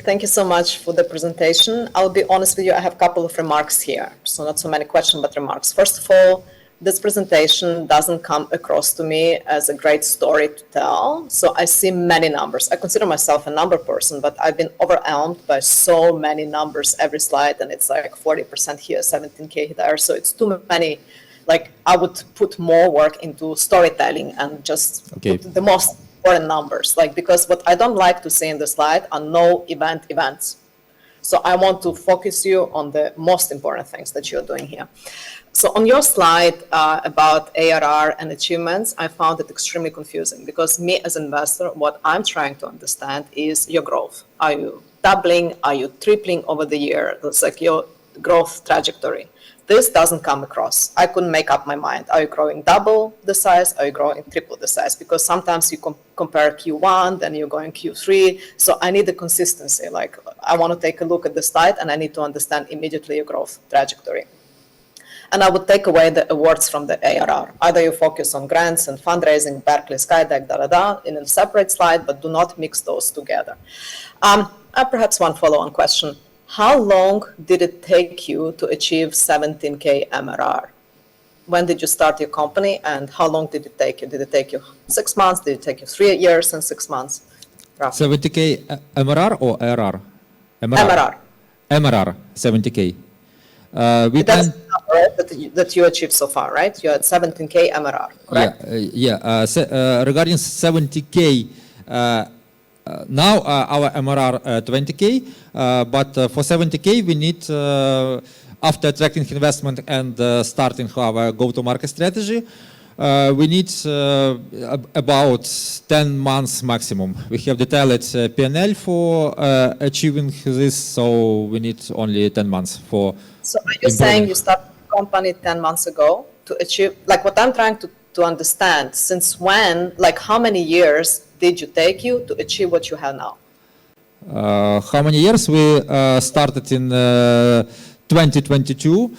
Thank you so much for the presentation. I'll be honest with you, I have a couple of remarks here. So not so many questions, but remarks. First of all, this presentation doesn't come across to me as a great story to tell. So I see many numbers. I consider myself a number person, but I've been overwhelmed by so many numbers every slide, and it's like 40% here, 17K there. So it's too many. Like, I would put more work into storytelling and just put the most important numbers, like, because what I don't like to see in the slide are no events. So I want to focus you on the most important things that you're doing here. So on your slide about ARR and achievements, I found it extremely confusing because me as an investor, what I'm trying to understand is your growth. Are you doubling? Are you tripling over the year? It's like your growth trajectory. This doesn't come across. I couldn't make up my mind. Are you growing double the size? Are you growing triple the size? Because sometimes you compare Q1, then you're going Q3. So I need the consistency. Like, I want to take a look at the slide and I need to understand immediately your growth trajectory. And I would take away the awards from the ARR. Either you focus on grants and fundraising, Berkeley, Skydeck, in a separate slide, but do not mix those together. Perhaps one follow-on question. How long did it take you to achieve 17K MRR? When did you start your company and how long did it take you? Did it take you 6 months? Did it take you 3 years and 6 months? Roughly. 70K MRR or ARR? MRR, 70K. That's the number that you achieved so far, right? You're at 17K MRR, correct? Regarding 70K, now our MRR 20K, but for 70K we need, after attracting investment and starting our go-to-market strategy, we need about 10 months maximum. We have detailed P&L for achieving this, so we need only 10 months for. So are you saying you started the company 10 months ago to achieve, like what I'm trying to understand, since when, like how many years did you take you to achieve what you have now? How many years? We started in 2022.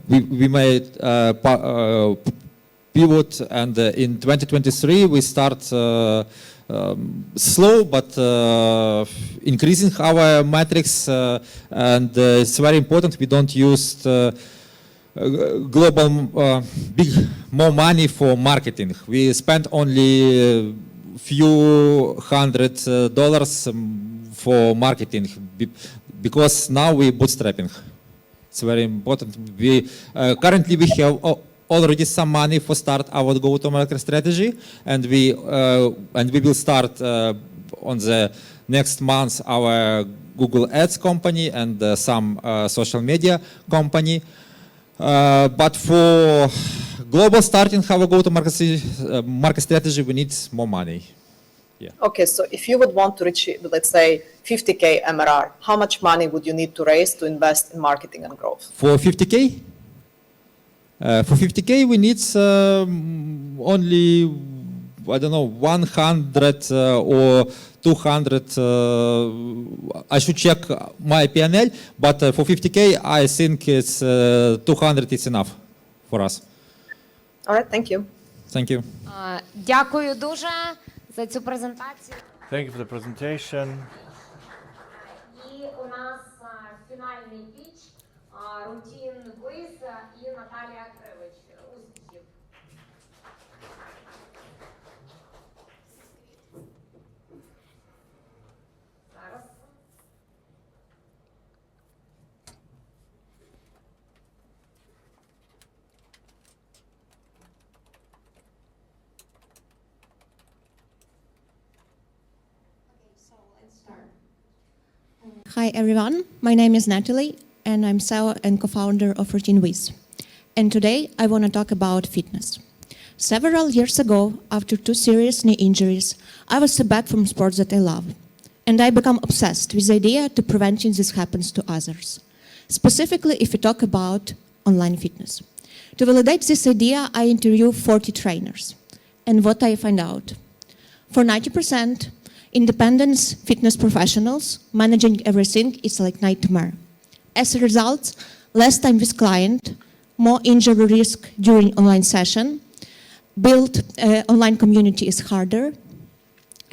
We made pivot, and in 2023 we start slow but increasing our metrics, and it's very important we don't use global more money for marketing. We spend only few $100 for marketing because now we bootstrapping. It's very important. We currently we have already some money for start our go-to-market strategy, and we will start on the next month our Google Ads company and some social media company. But for global starting our go-to-market market strategy, we need more money. Yeah. Okay, so if you would want to reach, let's say, 50K MRR, how much money would you need to raise to invest in marketing and growth? For 50K? For 50K, we need only, I don't know, 100 or 200. I should check my P&L, but for 50K, I think it's 200 is enough for us. All right, thank you. Thank you. Дякую дуже за цю презентацію. Thank you for the presentation. І у нас фінальний піч, рутін квіз і Наталія Кривич. Успіхів. Зараз. Hi everyone, my name is Natalie and I'm CEO and co-founder of Routine Wiz. And today I want to talk about fitness. Several years ago, after 2 serious knee injuries, I was back from sports that I love. And I became obsessed with the idea to preventing this happens to others. Specifically, if we talk about online fitness. To validate this idea, I interview 40 trainers. And what I find out? For 90%, independent fitness professionals, managing everything is like nightmare. As a result, less time with client, more injury risk during online session, build online community is harder,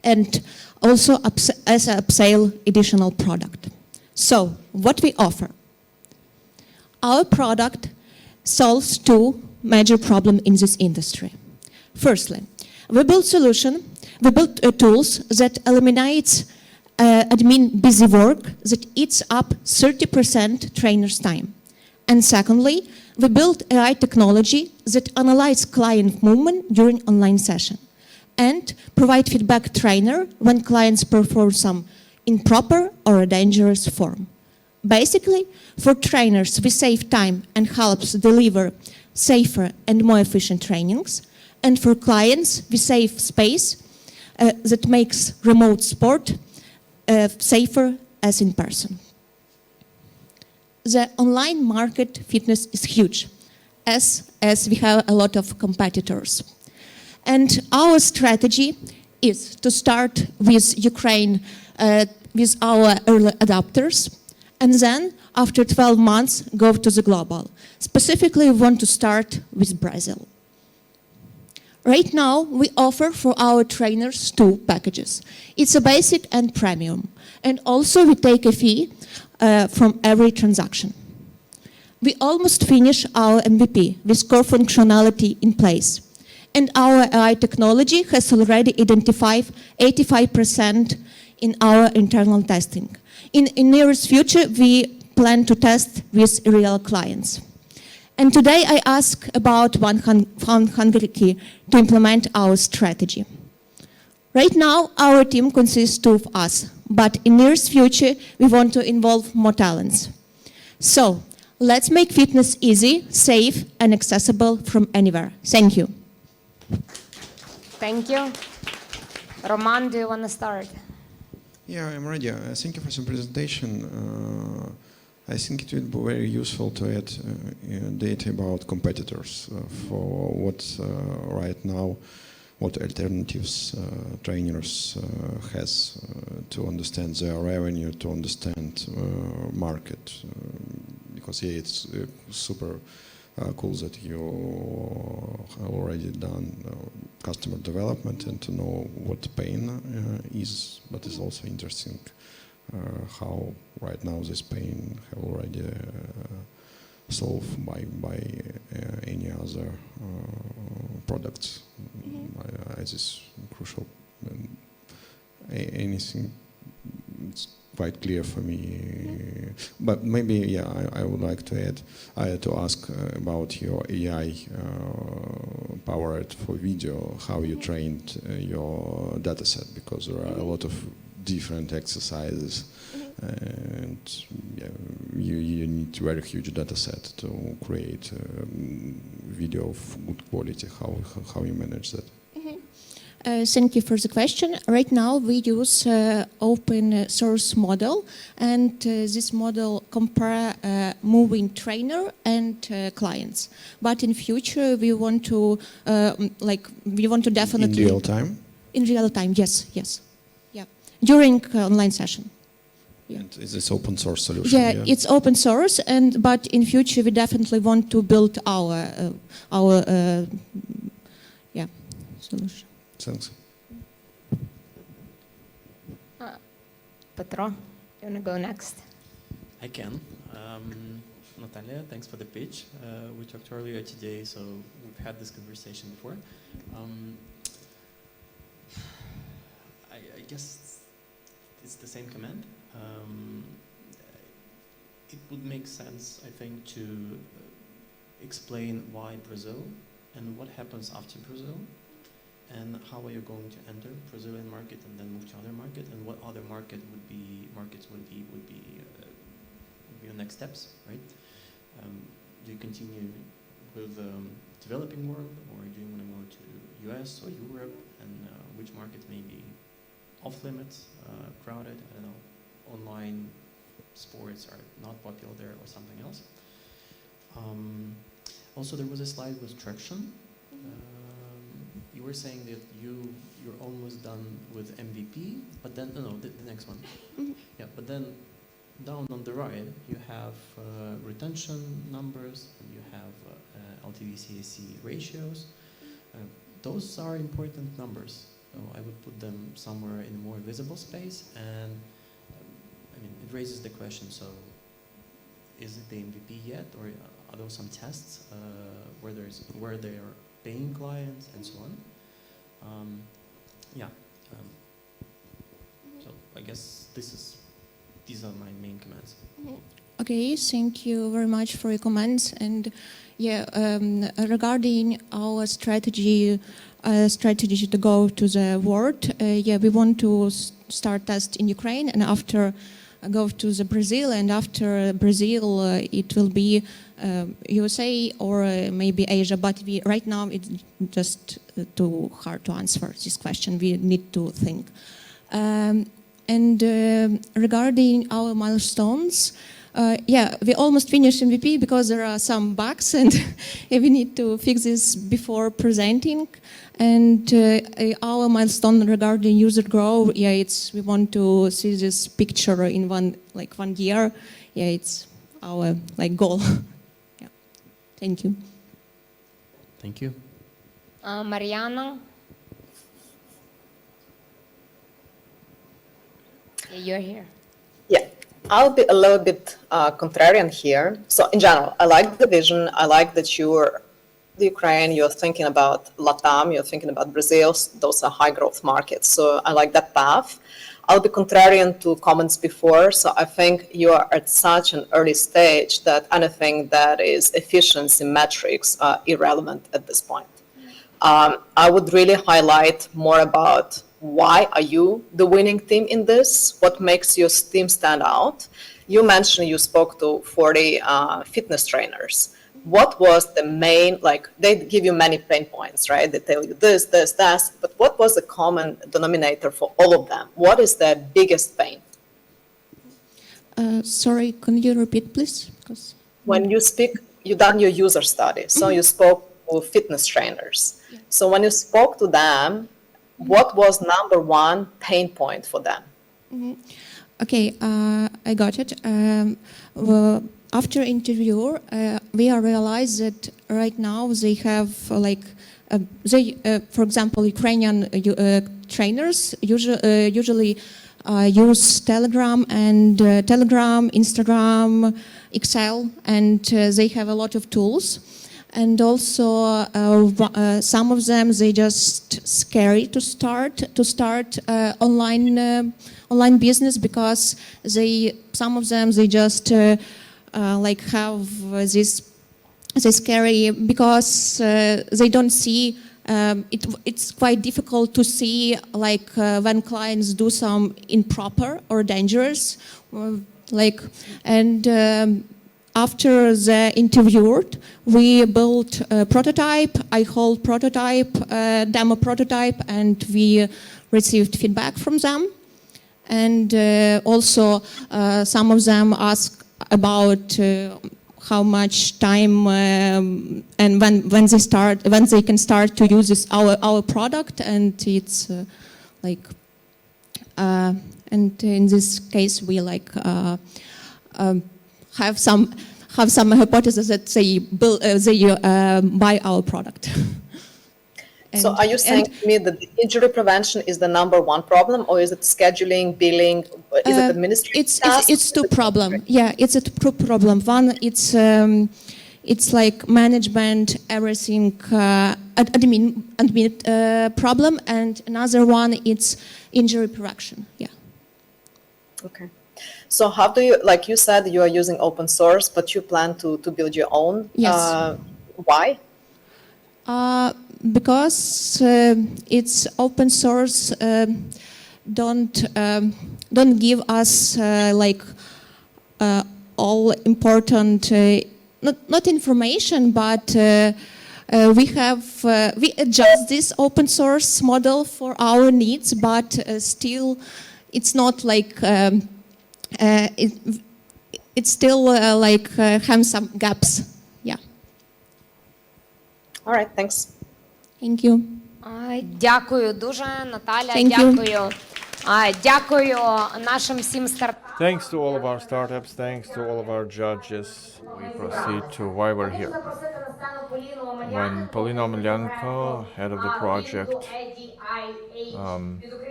and also as a upsell additional product. So, what we offer? Our product solves 2 major problems in this industry. Firstly, we build tools that eliminates admin busy work that eats up 30% trainer's time. And secondly, we build AI technology that analyzes client movement during online session. and provide feedback trainer when clients perform some improper or a dangerous form. Basically, for trainers, we save time and helps deliver safer and more efficient trainings. And for clients, we save space that makes remote sport safer as in person. The online market fitness is huge, as we have a lot of competitors. And our strategy is to start with Ukraine, with our early adopters, and then after 12 months go to the global. Specifically, we want to start with Brazil. Right now, we offer for our trainers 2 packages. It's a basic and premium. And also we take a fee from every transaction. We almost finish our MVP with core functionality in place. And our AI technology has already identified 85% in our internal testing. In nearest future, we plan to test with real clients. And today I ask about one hungry key to implement our strategy. Right now, our team consists of us, but in nearest future, we want to involve more talents. So, let's make fitness easy, safe, and accessible from anywhere. Thank you. Thank you. Roman, do you want to start? Yeah, I'm ready. Thank you for some presentation. I think it will be very useful to add data about competitors for what right now, what alternatives trainers has to understand their revenue, to understand market. Because yeah, it's super cool that you have already done customer development and to know what pain is, but it's also interesting how right now this pain have already solved by any other products. This is crucial. Anything it's quite clear for me, but maybe yeah, I would like to add to ask about your AI powered for video, how you trained your dataset, because there are a lot of different exercises, and yeah, you need very huge data set to create video of good quality. How you manage that? Thank you for the question. Right now we use open source model, and this model compare moving trainer and clients. But in future we want to definitely in real time. In real time, yes. During online session. Yeah. And is this open source solution? Yeah, it's open source, but in future we definitely want to build our solution. Thanks. Petro, you want to go next? I can. Natalia, thanks for the pitch. We talked earlier today, so we've had this conversation before. I guess it's the same command. It would make sense, I think, to explain why Brazil and what happens after Brazil, and how are you going to enter Brazilian market and then move to other market, and what other markets would be your next steps, right? Do you continue with developing world, or do you want to go to US or Europe, and which markets may be off limits, crowded, I don't know, online sports are not popular there, or something else. Also, there was a slide with traction. You were saying that you're almost done with MVP, but then the next one. Yeah, but then down on the right you have retention numbers, and you have LTV/CAC ratios. Those are important numbers. So I would put them somewhere in a more visible space, and I mean, it raises the question, so is it the MVP yet, or are there some tests where they are paying clients and so on? So I guess these are my main comments. Okay, thank you very much for your comments. And yeah, regarding our strategy to go to the world, yeah, we want to start test in Ukraine, and after go to the Brazil, and after Brazil, it will be USA or maybe Asia. But right now it's just too hard to answer this question. We need to think. And regarding our milestones. Yeah, we almost finished MVP because there are some bugs and we need to fix this before presenting. And our milestone regarding user growth, yeah, we want to see this picture in one year. Yeah, it's our goal. Yeah, thank you. Thank you. Marianna? Yeah, you're here. Yeah. I'll be a little bit contrarian here. So in general, I like the vision. I like that you're the Ukraine, you're thinking about LATAM, you're thinking about Brazil. Those are high growth markets. So I like that path. I'll be contrarian to comments before. So I think you are at such an early stage that anything that is efficiency metrics are irrelevant at this point. I would really highlight more about why are you the winning team in this? What makes your team stand out? You mentioned you spoke to 40 fitness trainers. What was the main, they give you many pain points, right? They tell you this, that, but what was the common denominator for all of them? What is their biggest pain? Sorry, can you repeat, please? Because when you speak, you've done your user study, so you spoke to fitness trainers. Yeah. So when you spoke to them, what was number one pain point for them? Okay, I got it. Well, after interview, we realized that right now they have for example, Ukrainian trainers usually use Telegram, Instagram, Excel, and they have a lot of tools. And also, some of them they just scary to start online business because some of them they just have this scary because they don't see. It's quite difficult to see when clients do some improper or dangerous, after the interviewed, we built a prototype, I hold prototype, demo prototype, and we received feedback from them. And also some of them asked about how much time and when they can start to use our product, and it's and in this case we have some hypothesis that they buy our product. So are you saying to me that the injury prevention is the number one problem, or is it scheduling, billing, is it administrative tasks? It's two problem. Yeah, it's a two problem. One, it's management, everything, admin problem, and another one, it's injury prevention. Yeah. Okay. So how do you, you said you are using open source, but you plan to build your own? Yes. Why? Because it's open source don't give us all important not information, but we adjust this open source model for our needs, but still it's not it's still have some gaps. Yeah. All right. Thanks. Thank you. Дякую дуже, Наталя. Thank дякую. Дякую нашим всім стартапам. Thanks to all of our startups, thanks to all of our judges. We proceed to why we're here. When Polina Omelianko, head of the project,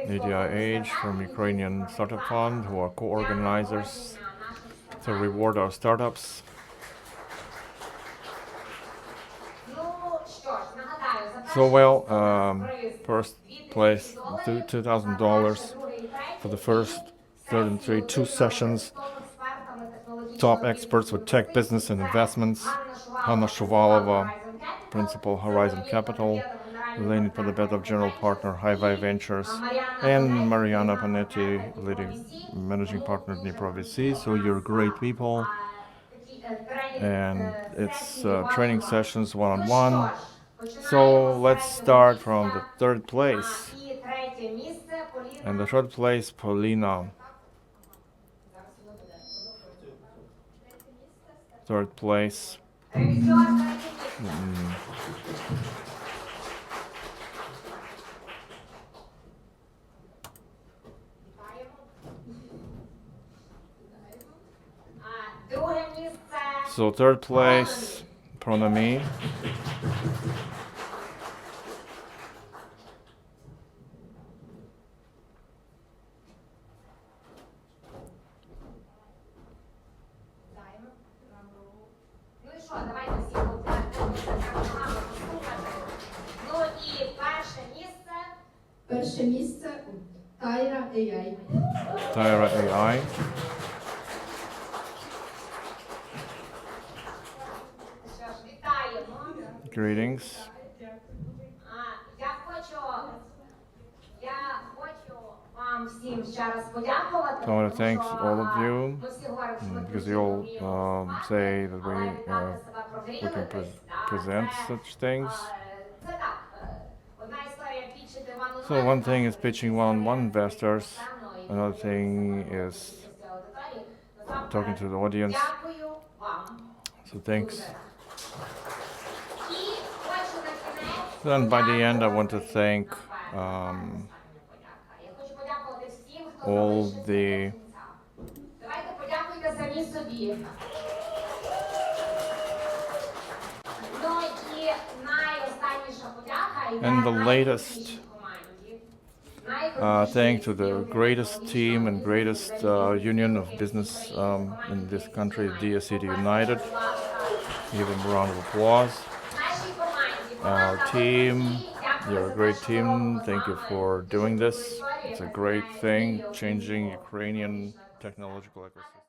ADI-Age from Ukrainian Startup Fund, who are co-organizers to reward our startups. So first place, $2,000 for the first third and three, 2 sessions, top experts with tech, business, and investments. Hanna Shuvalova, Principal, Horizon Capital. Leonid Podobedov, General Partner, High Ventures. And Marianna Bonechi, leading Managing Partner, Dnipro VC. So you're great people. And it's training sessions one-on-one. So let's start from the third place. And the third place, Polina. Third place. So third place, Pronomy. Перше місце Tyra AI. Tyra AI. Greetings. I want to thank all of you because you all say that we can present such things. So one thing is pitching one-on-one investors. Another thing is talking to the audience. So thanks. Then by the end, I want to thank all the and the latest thank to the greatest team and greatest union of business in this country, DSCD United. Give them a round of applause. Our team, you're a great team. Thank you for doing this. It's a great thing, changing Ukrainian technological ecosystem.